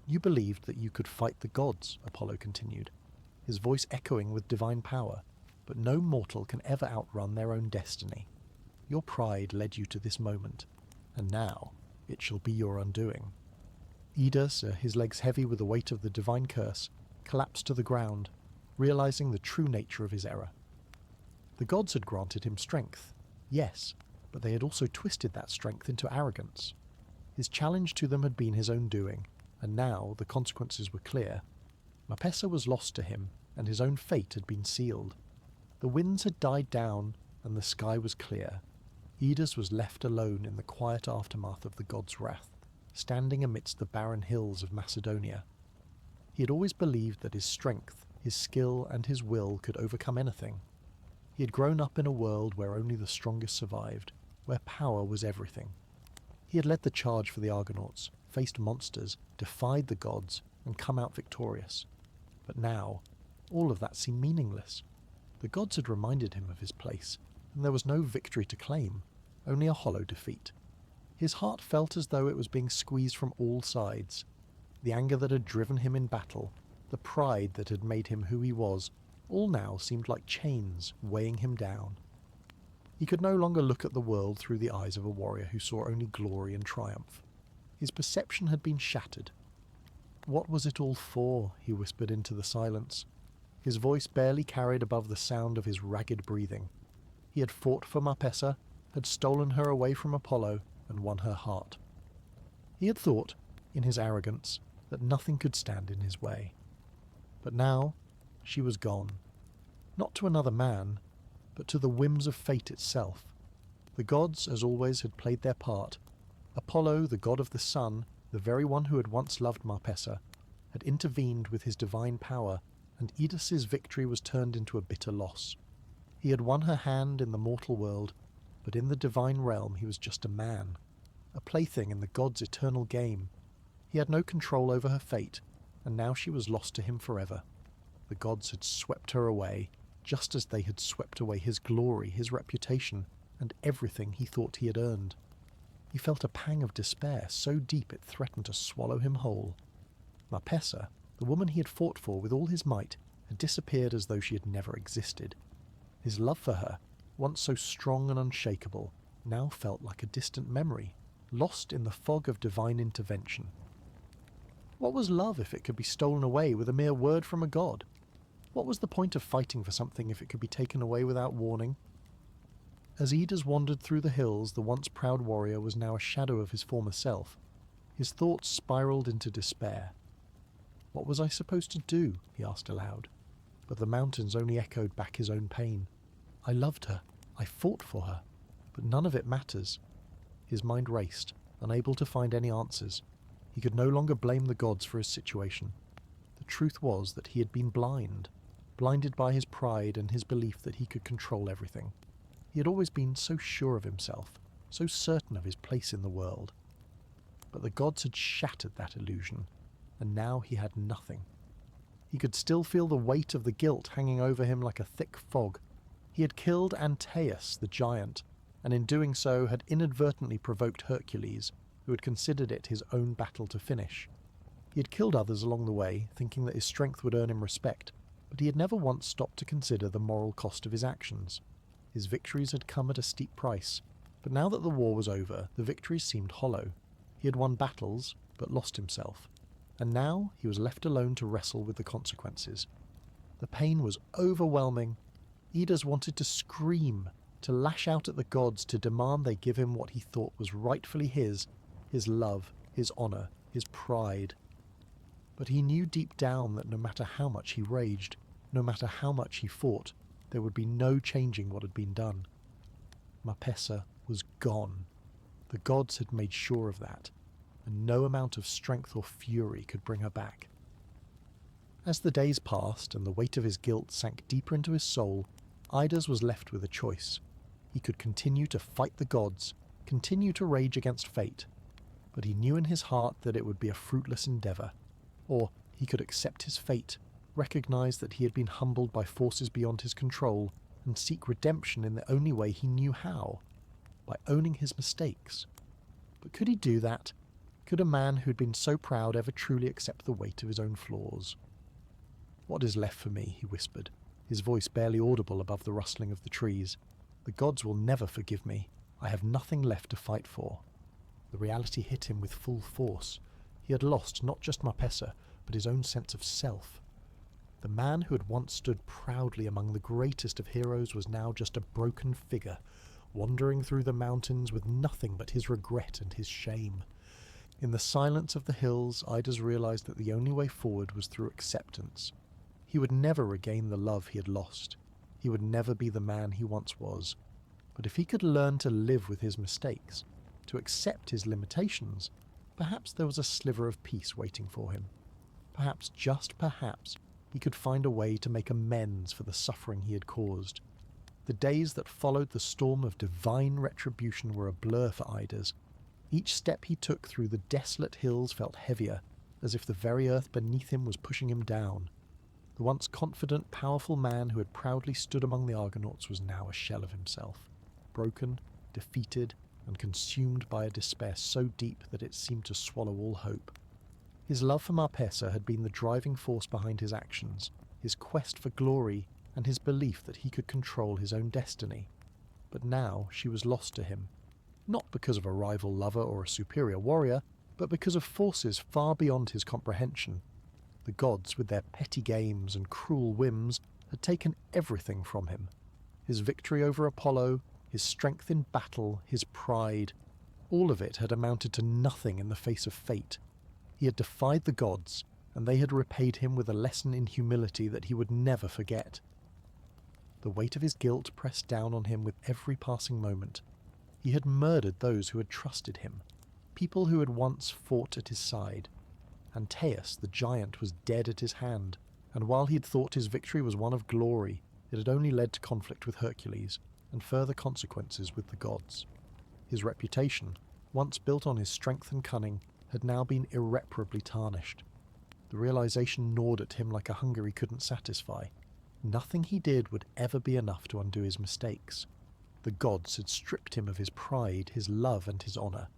"You believed that you could fight the gods," Apollo continued, his voice echoing with divine power, "but no mortal can ever outrun their own destiny. Your pride led you to this moment, and now it shall be your undoing." Idas, his legs heavy with the weight of the divine curse, collapsed to the ground, realizing the true nature of his error. The gods had granted him strength, yes, but they had also twisted that strength into arrogance. His challenge to them had been his own doing, and now the consequences were clear. Marpessa was lost to him, and his own fate had been sealed. The winds had died down, and the sky was clear. Idas was left alone in the quiet aftermath of the god's wrath, standing amidst the barren hills of Macedonia. He had always believed that his strength, his skill, and his will could overcome anything. He had grown up in a world where only the strongest survived, where power was everything. He had led the charge for the Argonauts, faced monsters, defied the gods, and come out victorious. But now, all of that seemed meaningless. The gods had reminded him of his place, and there was no victory to claim, only a hollow defeat. His heart felt as though it was being squeezed from all sides. The anger that had driven him in battle, the pride that had made him who he was, all now seemed like chains weighing him down. He could no longer look at the world through the eyes of a warrior who saw only glory and triumph. His perception had been shattered. "What was it all for?" he whispered into the silence. His voice barely carried above the sound of his ragged breathing. He had fought for Marpessa, had stolen her away from Apollo, and won her heart. He had thought, in his arrogance, that nothing could stand in his way. But now, she was gone. Not to another man, but to the whims of fate itself. The gods, as always, had played their part. Apollo, the god of the sun, the very one who had once loved Marpessa, had intervened with his divine power, and Edis's victory was turned into a bitter loss. He had won her hand in the mortal world, but in the divine realm he was just a man, a plaything in the gods' eternal game. He had no control over her fate, and now she was lost to him forever. The gods had swept her away, just as they had swept away his glory, his reputation, and everything he thought he had earned. He felt a pang of despair so deep it threatened to swallow him whole. Marpessa, the woman he had fought for with all his might, had disappeared as though she had never existed. His love for her, once so strong and unshakable, now felt like a distant memory, lost in the fog of divine intervention. What was love if it could be stolen away with a mere word from a god? What was the point of fighting for something if it could be taken away without warning? As Idas wandered through the hills, the once proud warrior was now a shadow of his former self. His thoughts spiraled into despair. What was I supposed to do? He asked aloud. But the mountains only echoed back his own pain. I loved her. I fought for her. But none of it matters. His mind raced, unable to find any answers. He could no longer blame the gods for his situation. The truth was that he had been blinded by his pride and his belief that he could control everything. He had always been so sure of himself, so certain of his place in the world. But the gods had shattered that illusion, and now he had nothing. He could still feel the weight of the guilt hanging over him like a thick fog. He had killed Antaeus, the giant, and in doing so had inadvertently provoked Hercules, who had considered it his own battle to finish. He had killed others along the way, thinking that his strength would earn him respect, but he had never once stopped to consider the moral cost of his actions. His victories had come at a steep price, but now that the war was over, the victories seemed hollow. He had won battles, but lost himself, and now he was left alone to wrestle with the consequences. The pain was overwhelming. Idas wanted to scream, to lash out at the gods, to demand they give him what he thought was rightfully his love, his honor, his pride. But he knew deep down that no matter how much he raged, no matter how much he fought, there would be no changing what had been done. Marpessa was gone. The gods had made sure of that, and no amount of strength or fury could bring her back. As the days passed and the weight of his guilt sank deeper into his soul, Idas was left with a choice. He could continue to fight the gods, continue to rage against fate, but he knew in his heart that it would be a fruitless endeavour. Or he could accept his fate, recognize that he had been humbled by forces beyond his control, and seek redemption in the only way he knew how, by owning his mistakes. But could he do that? Could a man who had been so proud ever truly accept the weight of his own flaws? "What is left for me?" he whispered, his voice barely audible above the rustling of the trees. "The gods will never forgive me. I have nothing left to fight for." The reality hit him with full force. He had lost not just Marpessa, but his own sense of self. The man who had once stood proudly among the greatest of heroes was now just a broken figure, wandering through the mountains with nothing but his regret and his shame. In the silence of the hills, Idas realized that the only way forward was through acceptance. He would never regain the love he had lost. He would never be the man he once was. But if he could learn to live with his mistakes, to accept his limitations, perhaps there was a sliver of peace waiting for him. perhaps just perhaps, he could find a way to make amends for the suffering he had caused. The days that followed the storm of divine retribution were a blur for Idas. Each step he took through the desolate hills felt heavier, as if the very earth beneath him was pushing him down. The once confident, powerful man who had proudly stood among the Argonauts was now a shell of himself, broken, defeated, and consumed by a despair so deep that it seemed to swallow all hope. His love for Marpessa had been the driving force behind his actions, his quest for glory, and his belief that he could control his own destiny. But now she was lost to him, not because of a rival lover or a superior warrior, but because of forces far beyond his comprehension. The gods, with their petty games and cruel whims, had taken everything from him. His victory over Apollo, his strength in battle, his pride, all of it had amounted to nothing in the face of fate. He had defied the gods, and they had repaid him with a lesson in humility that he would never forget. The weight of his guilt pressed down on him with every passing moment. He had murdered those who had trusted him, people who had once fought at his side. Antaeus, the giant, was dead at his hand, and while he had thought his victory was one of glory, it had only led to conflict with Hercules, and further consequences with the gods. His reputation, once built on his strength and cunning, had now been irreparably tarnished. The realization gnawed at him like a hunger he couldn't satisfy. Nothing he did would ever be enough to undo his mistakes. The gods had stripped him of his pride, his love, and his honor.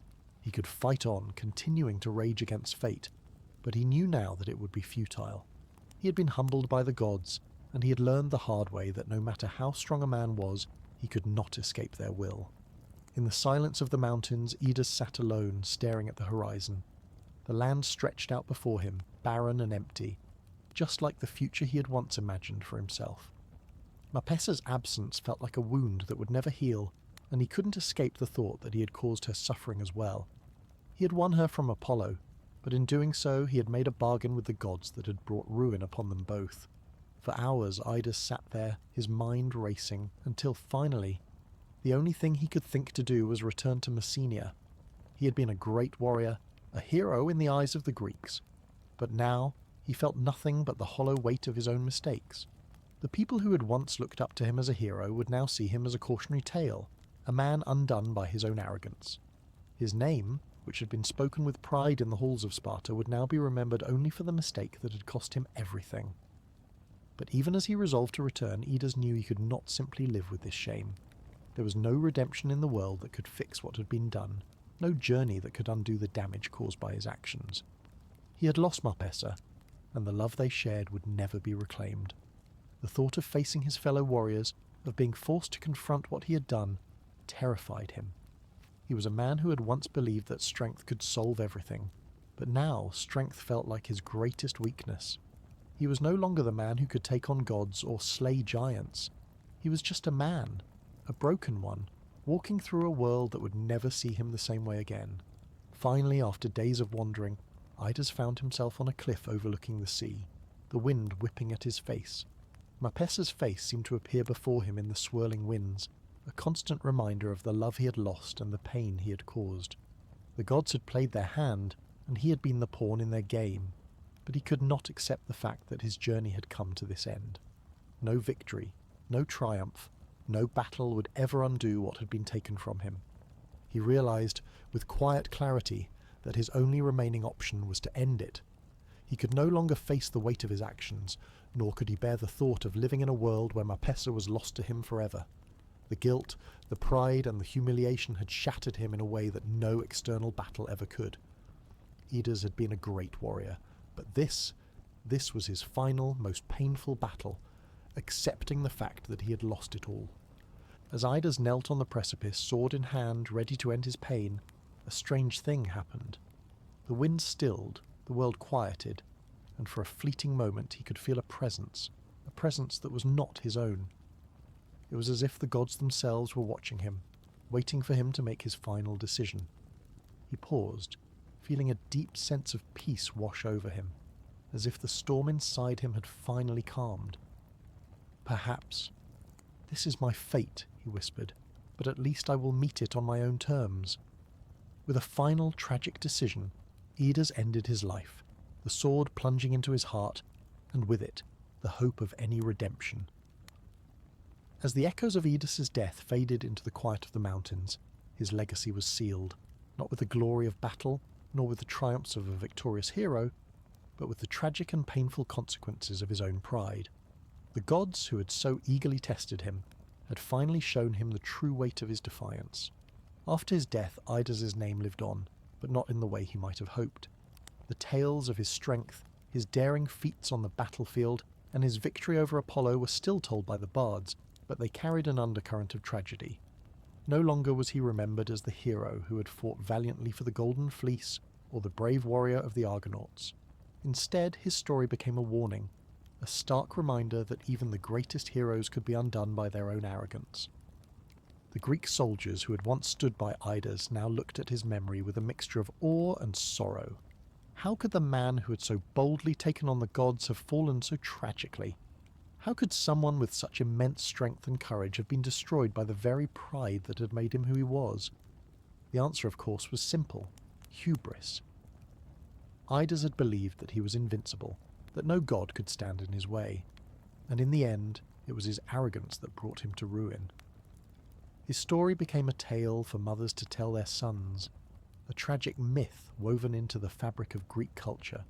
He could fight on, continuing to rage against fate, but he knew now that it would be futile. He had been humbled by the gods, and he had learned the hard way that no matter how strong a man was, he could not escape their will. In the silence of the mountains, Idas sat alone, staring at the horizon. The land stretched out before him, barren and empty, just like the future he had once imagined for himself. Marpessa's absence felt like a wound that would never heal, and he couldn't escape the thought that he had caused her suffering as well. He had won her from Apollo, but in doing so he had made a bargain with the gods that had brought ruin upon them both. For hours Idas sat there, his mind racing, until finally, the only thing he could think to do was return to Messenia. He had been a great warrior, a hero in the eyes of the Greeks, but now he felt nothing but the hollow weight of his own mistakes. The people who had once looked up to him as a hero would now see him as a cautionary tale, a man undone by his own arrogance. His name, which had been spoken with pride in the halls of Sparta, would now be remembered only for the mistake that had cost him everything. But even as he resolved to return, Idas knew he could not simply live with this shame. There was no redemption in the world that could fix what had been done, no journey that could undo the damage caused by his actions. He had lost Marpessa, and the love they shared would never be reclaimed. The thought of facing his fellow warriors, of being forced to confront what he had done, terrified him. He was a man who had once believed that strength could solve everything, but now strength felt like his greatest weakness. He was no longer the man who could take on gods or slay giants. He was just a man, a broken one, walking through a world that would never see him the same way again. Finally, after days of wandering, Idas found himself on a cliff overlooking the sea, the wind whipping at his face. Marpessa's face seemed to appear before him in the swirling winds, a constant reminder of the love he had lost and the pain he had caused. The gods had played their hand, and he had been the pawn in their game, but he could not accept the fact that his journey had come to this end. No victory, no triumph, no battle would ever undo what had been taken from him. He realized, with quiet clarity, that his only remaining option was to end it. He could no longer face the weight of his actions, nor could he bear the thought of living in a world where Marpessa was lost to him forever. The guilt, the pride, and the humiliation had shattered him in a way that no external battle ever could. Idas had been a great warrior, but this was his final, most painful battle, accepting the fact that he had lost it all. As Idas knelt on the precipice, sword in hand, ready to end his pain, a strange thing happened. The wind stilled, the world quieted, and for a fleeting moment he could feel a presence that was not his own. It was as if the gods themselves were watching him, waiting for him to make his final decision. He paused, feeling a deep sense of peace wash over him, as if the storm inside him had finally calmed. Perhaps. This is my fate, he whispered, but at least I will meet it on my own terms. With a final tragic decision, Idas ended his life. the sword plunging into his heart, and with it, the hope of any redemption. As the echoes of Oedipus's death faded into the quiet of the mountains, his legacy was sealed, not with the glory of battle, nor with the triumphs of a victorious hero, but with the tragic and painful consequences of his own pride. The gods who had so eagerly tested him had finally shown him the true weight of his defiance. After his death, Idas's name lived on, but not in the way he might have hoped. The tales of his strength, his daring feats on the battlefield, and his victory over Apollo were still told by the bards, but they carried an undercurrent of tragedy. No longer was he remembered as the hero who had fought valiantly for the Golden Fleece or the brave warrior of the Argonauts. Instead, his story became a warning, a stark reminder that even the greatest heroes could be undone by their own arrogance. The Greek soldiers who had once stood by Idas now looked at his memory with a mixture of awe and sorrow. How could the man who had so boldly taken on the gods have fallen so tragically? How could someone with such immense strength and courage have been destroyed by the very pride that had made him who he was? The answer, of course, was simple: hubris. Idas had believed that he was invincible, that no god could stand in his way, and in the end it was his arrogance that brought him to ruin. His story became a tale for mothers to tell their sons, a tragic myth woven into the fabric of Greek culture,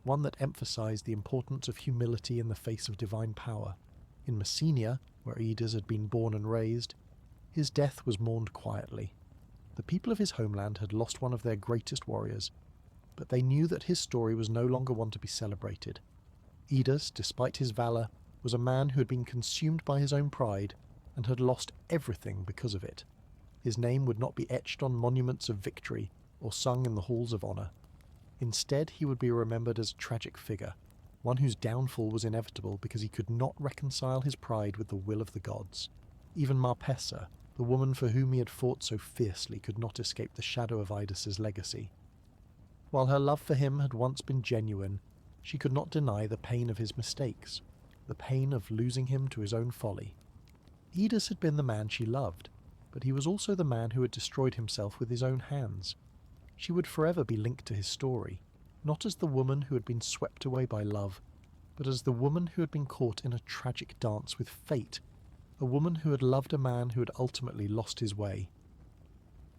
one that emphasized the importance of humility in the face of divine power. In Messenia, where Idas had been born and raised, his death was mourned quietly. The people of his homeland had lost one of their greatest warriors, but they knew that his story was no longer one to be celebrated. Idas, despite his valour, was a man who had been consumed by his own pride and had lost everything because of it. His name would not be etched on monuments of victory or sung in the halls of honour. Instead, he would be remembered as a tragic figure, one whose downfall was inevitable because he could not reconcile his pride with the will of the gods. Even Marpessa, the woman for whom he had fought so fiercely, could not escape the shadow of Idas's legacy. While her love for him had once been genuine, she could not deny the pain of his mistakes, the pain of losing him to his own folly. Idas had been the man she loved, but he was also the man who had destroyed himself with his own hands. She would forever be linked to his story, not as the woman who had been swept away by love, but as the woman who had been caught in a tragic dance with fate, a woman who had loved a man who had ultimately lost his way.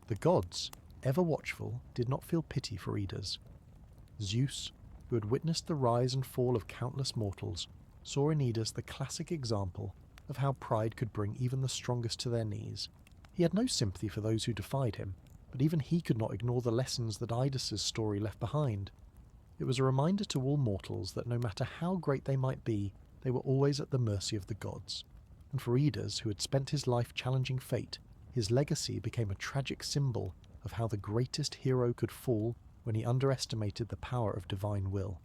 The gods, ever watchful, did not feel pity for Idas. Zeus, who had witnessed the rise and fall of countless mortals, saw in Idas the classic example of how pride could bring even the strongest to their knees. He had no sympathy for those who defied him, but even he could not ignore the lessons that Idas's story left behind. It was a reminder to all mortals that no matter how great they might be, they were always at the mercy of the gods. And for Idas, who had spent his life challenging fate, his legacy became a tragic symbol of how the greatest hero could fall when he underestimated the power of divine will.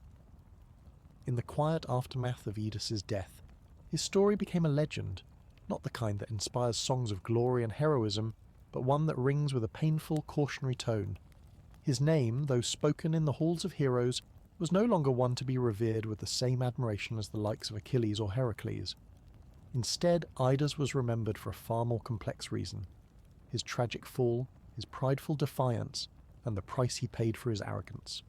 In the quiet aftermath of Oedipus's death, his story became a legend, not the kind that inspires songs of glory and heroism, but one that rings with a painful, cautionary tone. His name, though spoken in the halls of heroes, was no longer one to be revered with the same admiration as the likes of Achilles or Heracles. Instead, Idas was remembered for a far more complex reason: his tragic fall, his prideful defiance, and the price he paid for his arrogance.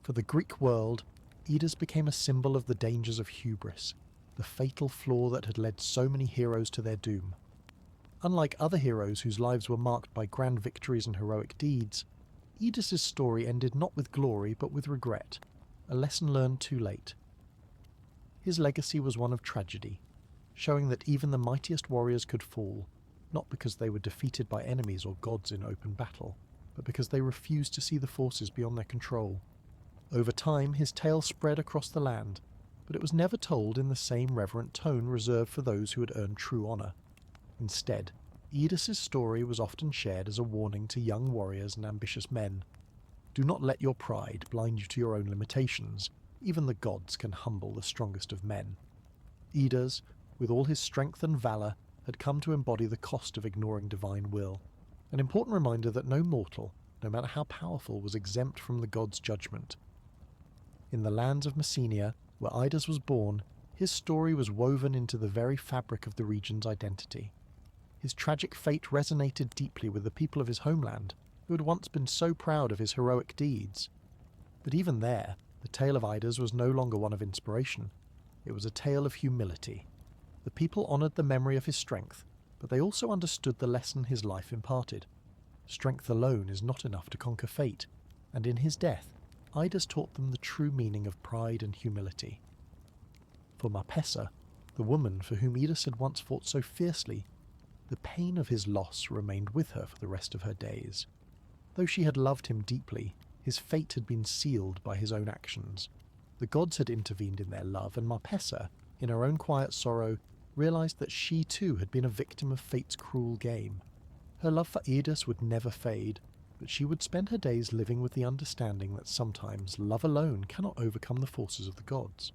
For the Greek world, Idas became a symbol of the dangers of hubris, the fatal flaw that had led so many heroes to their doom. Unlike other heroes whose lives were marked by grand victories and heroic deeds, Oedipus's story ended not with glory but with regret, a lesson learned too late. His legacy was one of tragedy, showing that even the mightiest warriors could fall, not because they were defeated by enemies or gods in open battle, but because they refused to see the forces beyond their control. Over time, his tale spread across the land, but it was never told in the same reverent tone reserved for those who had earned true honour. Instead, Oedipus's story was often shared as a warning to young warriors and ambitious men. Do not let your pride blind you to your own limitations. Even the gods can humble the strongest of men. Idas, with all his strength and valour, had come to embody the cost of ignoring divine will, an important reminder that no mortal, no matter how powerful, was exempt from the gods' judgment. In the lands of Messenia, where Idas was born, his story was woven into the very fabric of the region's identity. His tragic fate resonated deeply with the people of his homeland, who had once been so proud of his heroic deeds. But even there, The tale of Idas was no longer one of inspiration. It was a tale of humility. The people honoured the memory of his strength, but they also understood the lesson his life imparted. Strength alone is not enough to conquer fate, and in his death, Idas taught them the true meaning of pride and humility. For Marpessa, the woman for whom Idas had once fought so fiercely, the pain of his loss remained with her for the rest of her days. Though she had loved him deeply, his fate had been sealed by his own actions. The gods had intervened in their love, and Marpessa, in her own quiet sorrow, realised that she too had been a victim of fate's cruel game. Her love for Idas would never fade, but she would spend her days living with the understanding that sometimes love alone cannot overcome the forces of the gods.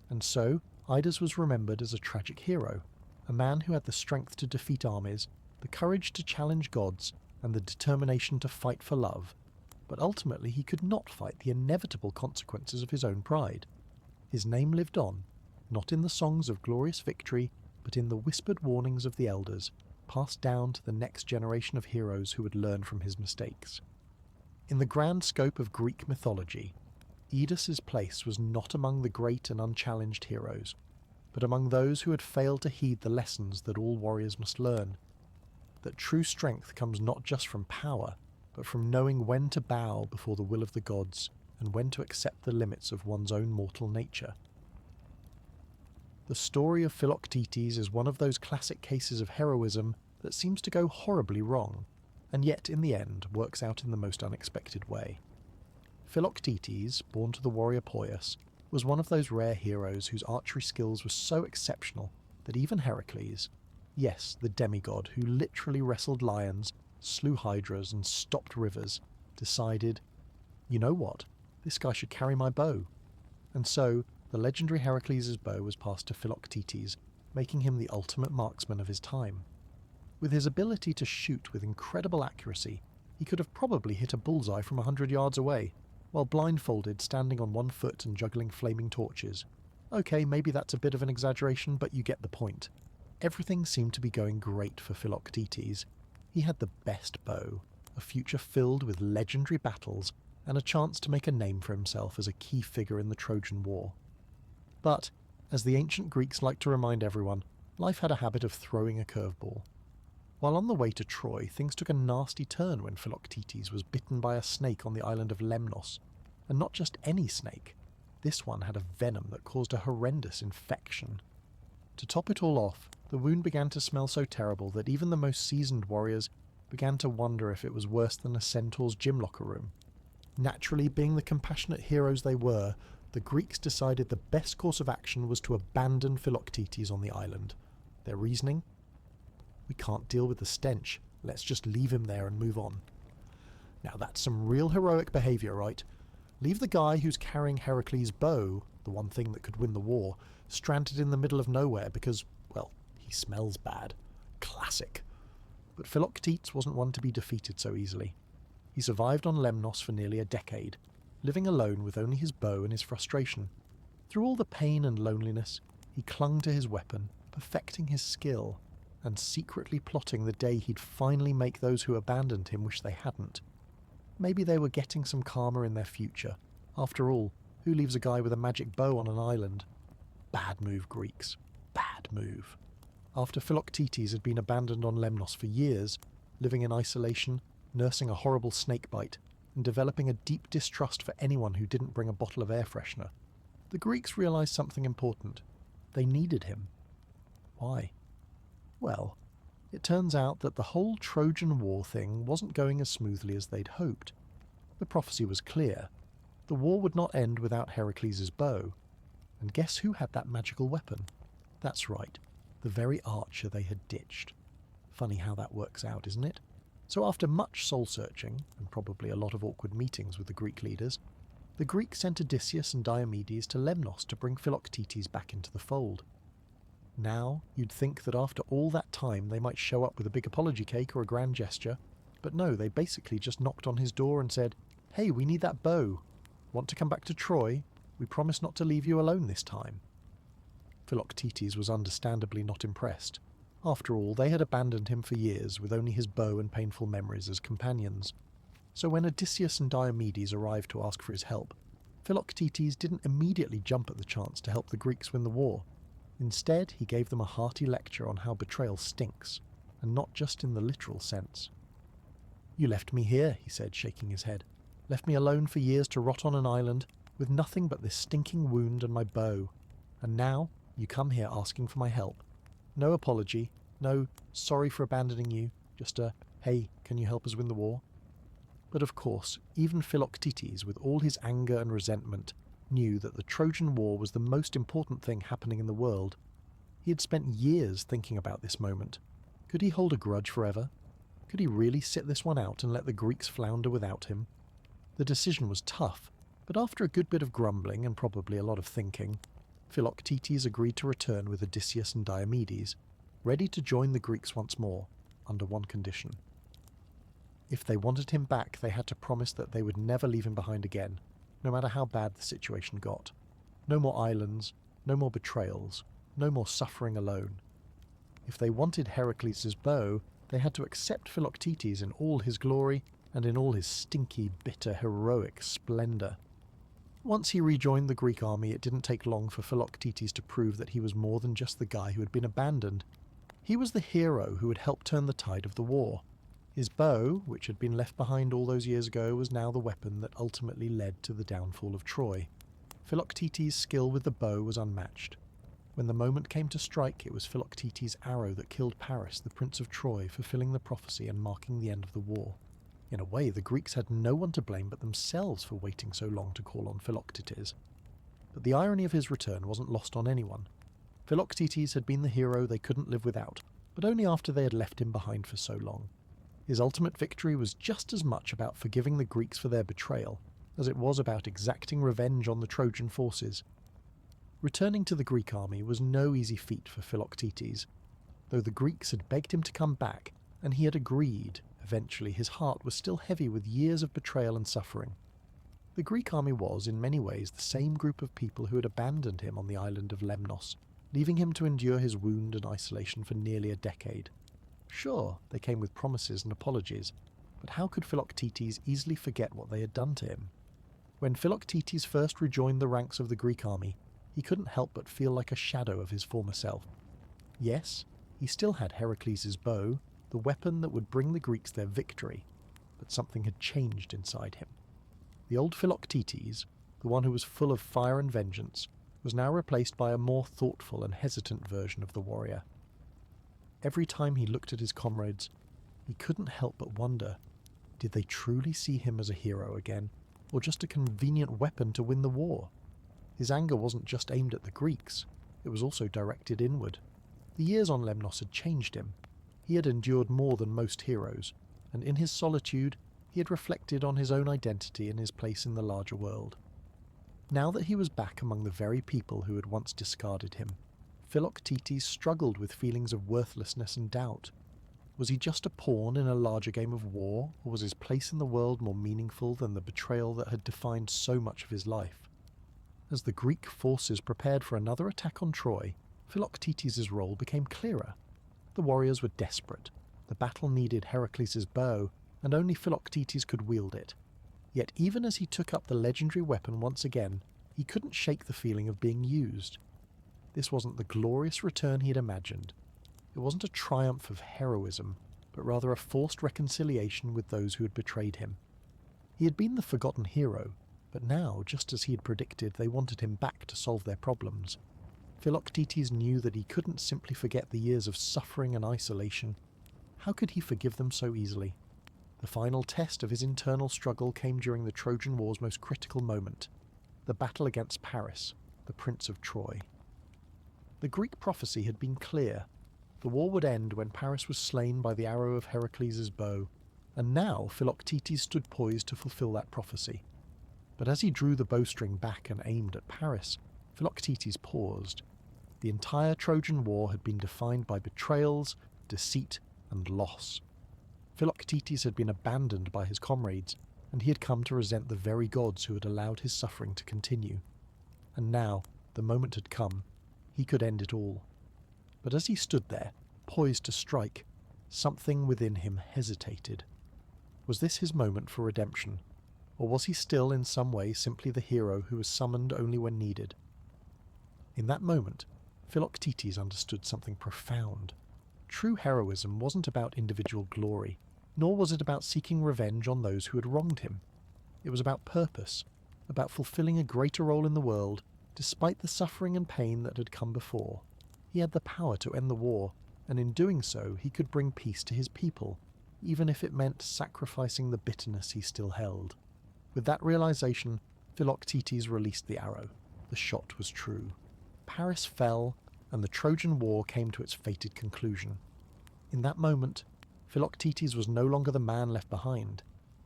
And so, Idas was remembered as a tragic hero, a man who had the strength to defeat armies, the courage to challenge gods, and the determination to fight for love, but ultimately he could not fight the inevitable consequences of his own pride. His name lived on, not in the songs of glorious victory, but in the whispered warnings of the elders, passed down to the next generation of heroes who would learn from his mistakes. In the grand scope of Greek mythology, Idas's place was not among the great and unchallenged heroes, but among those who had failed to heed the lessons that all warriors must learn, that true strength comes not just from power, but from knowing when to bow before the will of the gods and when to accept the limits of one's own mortal nature. The story of Philoctetes is one of those classic cases of heroism that seems to go horribly wrong, and yet in the end works out in the most unexpected way. Philoctetes, born to the warrior Poias, was one of those rare heroes whose archery skills were so exceptional that even Heracles, yes, the demigod who literally wrestled lions, slew hydras and stopped rivers, decided, you know what, this guy should carry my bow. And so, the legendary Heracles' bow was passed to Philoctetes, making him the ultimate marksman of his time. With his ability to shoot with incredible accuracy, he could have probably hit a bullseye from 100 yards away, while blindfolded, standing on one foot and juggling flaming torches. Okay, maybe that's a bit of an exaggeration, but you get the point. Everything seemed to be going great for Philoctetes. He had the best bow, a future filled with legendary battles, and a chance to make a name for himself as a key figure in the Trojan War. But, as the ancient Greeks liked to remind everyone, life had a habit of throwing a curveball. While on the way to Troy, things took a nasty turn when Philoctetes was bitten by a snake on the island of Lemnos. And not just any snake. This one had a venom that caused a horrendous infection. To top it all off, the wound began to smell so terrible that even the most seasoned warriors began to wonder if it was worse than a centaur's gym locker room. Naturally, being the compassionate heroes they were, the Greeks decided the best course of action was to abandon Philoctetes on the island. Their reasoning? We can't deal with the stench. Let's just leave him there and move on. Now that's some real heroic behaviour, right? Leave the guy who's carrying Heracles' bow, the one thing that could win the war, stranded in the middle of nowhere because, well, he smells bad. Classic. But Philoctetes wasn't one to be defeated so easily. He survived on Lemnos for nearly a decade, living alone with only his bow and his frustration. Through all the pain and loneliness, he clung to his weapon, perfecting his skill, and secretly plotting the day he'd finally make those who abandoned him wish they hadn't. Maybe they were getting some karma in their future. After all, who leaves a guy with a magic bow on an island? Bad move, Greeks. Bad move. After Philoctetes had been abandoned on Lemnos for years, living in isolation, nursing a horrible snake bite, and developing a deep distrust for anyone who didn't bring a bottle of air freshener, the Greeks realised something important. They needed him. Why? Well, it turns out that the whole Trojan War thing wasn't going as smoothly as they'd hoped. The prophecy was clear. The war would not end without Heracles' bow. And guess who had that magical weapon? That's right, the very archer they had ditched. Funny how that works out, isn't it? So after much soul-searching, and probably a lot of awkward meetings with the Greek leaders, the Greeks sent Odysseus and Diomedes to Lemnos to bring Philoctetes back into the fold. Now, you'd think that after all that time they might show up with a big apology cake or a grand gesture, but no, they basically just knocked on his door and said, "Hey, we need that bow. Want to come back to Troy? We promise not to leave you alone this time." Philoctetes was understandably not impressed. After all, they had abandoned him for years with only his bow and painful memories as companions. So when Odysseus and Diomedes arrived to ask for his help, Philoctetes didn't immediately jump at the chance to help the Greeks win the war. Instead, he gave them a hearty lecture on how betrayal stinks, and not just in the literal sense. "You left me here," he said, shaking his head. "Left me alone for years to rot on an island, with nothing but this stinking wound and my bow. And now, you come here asking for my help. No apology, no sorry for abandoning you, just a, hey, can you help us win the war?" But of course, even Philoctetes, with all his anger and resentment, knew that the Trojan War was the most important thing happening in the world. He had spent years thinking about this moment. Could he hold a grudge forever? Could he really sit this one out and let the Greeks flounder without him? The decision was tough, but after a good bit of grumbling and probably a lot of thinking, Philoctetes agreed to return with Odysseus and Diomedes, ready to join the Greeks once more, under one condition. If they wanted him back, they had to promise that they would never leave him behind again, no matter how bad the situation got. No more islands, no more betrayals, no more suffering alone. If they wanted Heracles' bow, they had to accept Philoctetes in all his glory and in all his stinky, bitter, heroic splendour. Once he rejoined the Greek army, it didn't take long for Philoctetes to prove that he was more than just the guy who had been abandoned. He was the hero who had helped turn the tide of the war. His bow, which had been left behind all those years ago, was now the weapon that ultimately led to the downfall of Troy. Philoctetes' skill with the bow was unmatched. When the moment came to strike, it was Philoctetes' arrow that killed Paris, the Prince of Troy, fulfilling the prophecy and marking the end of the war. In a way, the Greeks had no one to blame but themselves for waiting so long to call on Philoctetes. But the irony of his return wasn't lost on anyone. Philoctetes had been the hero they couldn't live without, but only after they had left him behind for so long. His ultimate victory was just as much about forgiving the Greeks for their betrayal as it was about exacting revenge on the Trojan forces. Returning to the Greek army was no easy feat for Philoctetes. Though the Greeks had begged him to come back, and he had agreed, eventually his heart was still heavy with years of betrayal and suffering. The Greek army was, in many ways, the same group of people who had abandoned him on the island of Lemnos, leaving him to endure his wound and isolation for nearly a decade. Sure, they came with promises and apologies, but how could Philoctetes easily forget what they had done to him? When Philoctetes first rejoined the ranks of the Greek army, he couldn't help but feel like a shadow of his former self. Yes, he still had Heracles' bow, the weapon that would bring the Greeks their victory, but something had changed inside him. The old Philoctetes, the one who was full of fire and vengeance, was now replaced by a more thoughtful and hesitant version of the warrior. Every time he looked at his comrades, he couldn't help but wonder, did they truly see him as a hero again, or just a convenient weapon to win the war? His anger wasn't just aimed at the Greeks, it was also directed inward. The years on Lemnos had changed him. He had endured more than most heroes, and in his solitude, he had reflected on his own identity and his place in the larger world. Now that he was back among the very people who had once discarded him, Philoctetes struggled with feelings of worthlessness and doubt. Was he just a pawn in a larger game of war, or was his place in the world more meaningful than the betrayal that had defined so much of his life? As the Greek forces prepared for another attack on Troy, Philoctetes' role became clearer. The warriors were desperate. The battle needed Heracles' bow, and only Philoctetes could wield it. Yet even as he took up the legendary weapon once again, he couldn't shake the feeling of being used. This wasn't the glorious return he had imagined. It wasn't a triumph of heroism, but rather a forced reconciliation with those who had betrayed him. He had been the forgotten hero, but now, just as he had predicted, they wanted him back to solve their problems. Philoctetes knew that he couldn't simply forget the years of suffering and isolation. How could he forgive them so easily? The final test of his internal struggle came during the Trojan War's most critical moment, the battle against Paris, the Prince of Troy. The Greek prophecy had been clear. The war would end when Paris was slain by the arrow of Heracles' bow, and now Philoctetes stood poised to fulfill that prophecy. But as he drew the bowstring back and aimed at Paris, Philoctetes paused. The entire Trojan War had been defined by betrayals, deceit, and loss. Philoctetes had been abandoned by his comrades, and he had come to resent the very gods who had allowed his suffering to continue. And now, the moment had come. He could end it all. But as he stood there, poised to strike, something within him hesitated. Was this his moment for redemption? Or was he still in some way simply the hero who was summoned only when needed? In that moment, Philoctetes understood something profound. True heroism wasn't about individual glory, nor was it about seeking revenge on those who had wronged him. It was about purpose, about fulfilling a greater role in the world, despite the suffering and pain that had come before. He had the power to end the war, and in doing so he could bring peace to his people, even if it meant sacrificing the bitterness he still held. With that realization, Philoctetes released the arrow. The shot was true. Paris fell, and the Trojan War came to its fated conclusion. In that moment, Philoctetes was no longer the man left behind.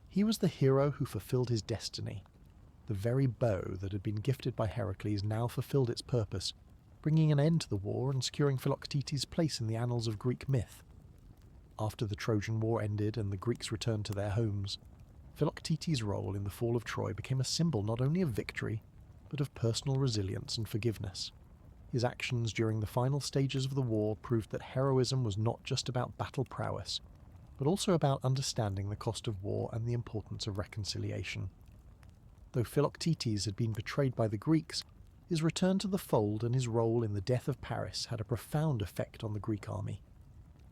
He was the hero who fulfilled his destiny. The very bow that had been gifted by Heracles now fulfilled its purpose, bringing an end to the war and securing Philoctetes' place in the annals of Greek myth. After the Trojan War ended and the Greeks returned to their homes, Philoctetes' role in the fall of Troy became a symbol not only of victory, but of personal resilience and forgiveness. His actions during the final stages of the war proved that heroism was not just about battle prowess, but also about understanding the cost of war and the importance of reconciliation. Though Philoctetes had been betrayed by the Greeks, his return to the fold and his role in the death of Paris had a profound effect on the Greek army.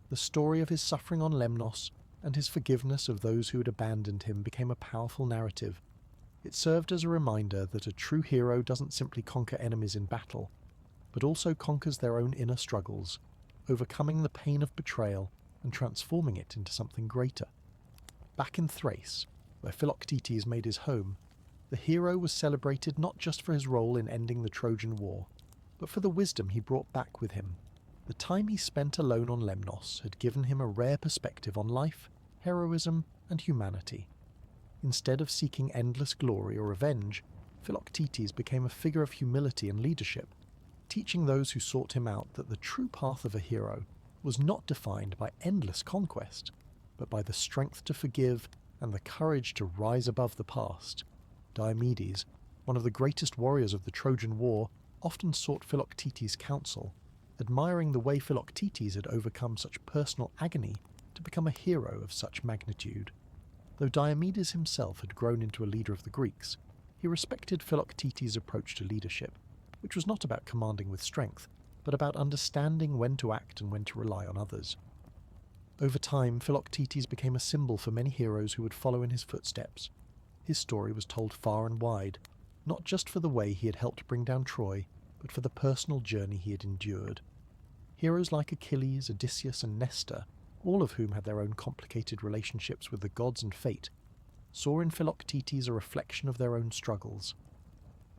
The story of his suffering on Lemnos and his forgiveness of those who had abandoned him became a powerful narrative. It served as a reminder that a true hero doesn't simply conquer enemies in battle, but also conquers their own inner struggles, overcoming the pain of betrayal and transforming it into something greater. Back in Thrace, where Philoctetes made his home, the hero was celebrated not just for his role in ending the Trojan War, but for the wisdom he brought back with him. The time he spent alone on Lemnos had given him a rare perspective on life, heroism, and humanity. Instead of seeking endless glory or revenge, Philoctetes became a figure of humility and leadership, teaching those who sought him out that the true path of a hero was not defined by endless conquest, but by the strength to forgive and the courage to rise above the past. Diomedes, one of the greatest warriors of the Trojan War, often sought Philoctetes' counsel, admiring the way Philoctetes had overcome such personal agony to become a hero of such magnitude. Though Diomedes himself had grown into a leader of the Greeks, he respected Philoctetes' approach to leadership, which was not about commanding with strength, but about understanding when to act and when to rely on others. Over time, Philoctetes became a symbol for many heroes who would follow in his footsteps. His story was told far and wide, not just for the way he had helped bring down Troy, but for the personal journey he had endured. Heroes like Achilles, Odysseus, and Nestor, all of whom had their own complicated relationships with the gods and fate, saw in Philoctetes a reflection of their own struggles.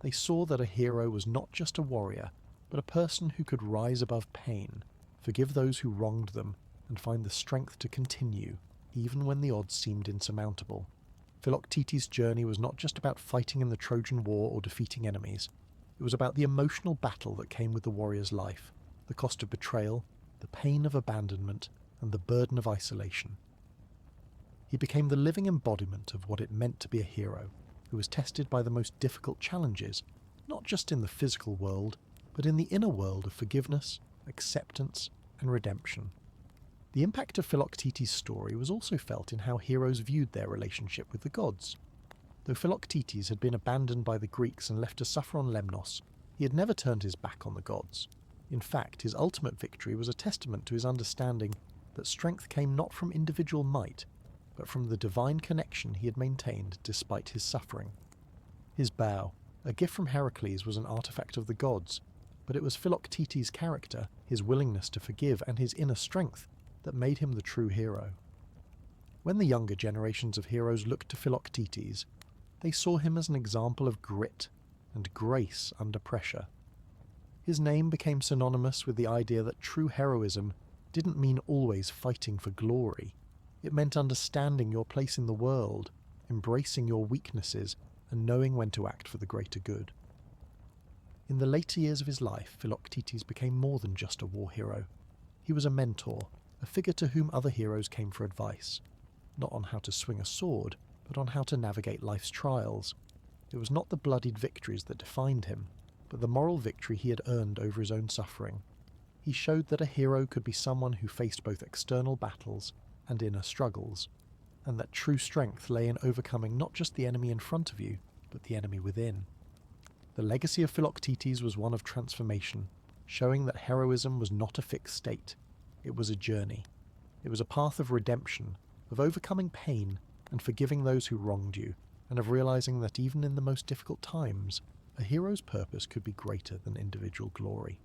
They saw that a hero was not just a warrior, but a person who could rise above pain, forgive those who wronged them, and find the strength to continue, even when the odds seemed insurmountable. Philoctetes' journey was not just about fighting in the Trojan War or defeating enemies. It was about the emotional battle that came with the warrior's life, the cost of betrayal, the pain of abandonment, and the burden of isolation. He became the living embodiment of what it meant to be a hero, who was tested by the most difficult challenges, not just in the physical world, but in the inner world of forgiveness, acceptance, and redemption. The impact of Philoctetes' story was also felt in how heroes viewed their relationship with the gods. Though Philoctetes had been abandoned by the Greeks and left to suffer on Lemnos, he had never turned his back on the gods. In fact, his ultimate victory was a testament to his understanding that strength came not from individual might, but from the divine connection he had maintained despite his suffering. His bow, a gift from Heracles, was an artifact of the gods, but it was Philoctetes' character, his willingness to forgive, and his inner strength that made him the true hero. When the younger generations of heroes looked to Philoctetes, they saw him as an example of grit and grace under pressure. His name became synonymous with the idea that true heroism didn't mean always fighting for glory. It meant understanding your place in the world, embracing your weaknesses, and knowing when to act for the greater good. In the later years of his life, Philoctetes became more than just a war hero. He was a mentor, a figure to whom other heroes came for advice, not on how to swing a sword, but on how to navigate life's trials. It was not the bloodied victories that defined him, but the moral victory he had earned over his own suffering. He showed that a hero could be someone who faced both external battles and inner struggles. and that true strength lay in overcoming not just the enemy in front of you, but the enemy within. The legacy of Philoctetes was one of transformation, showing that heroism was not a fixed state. It was a journey. It was a path of redemption, of overcoming pain and forgiving those who wronged you, and of realizing that even in the most difficult times, a hero's purpose could be greater than individual glory.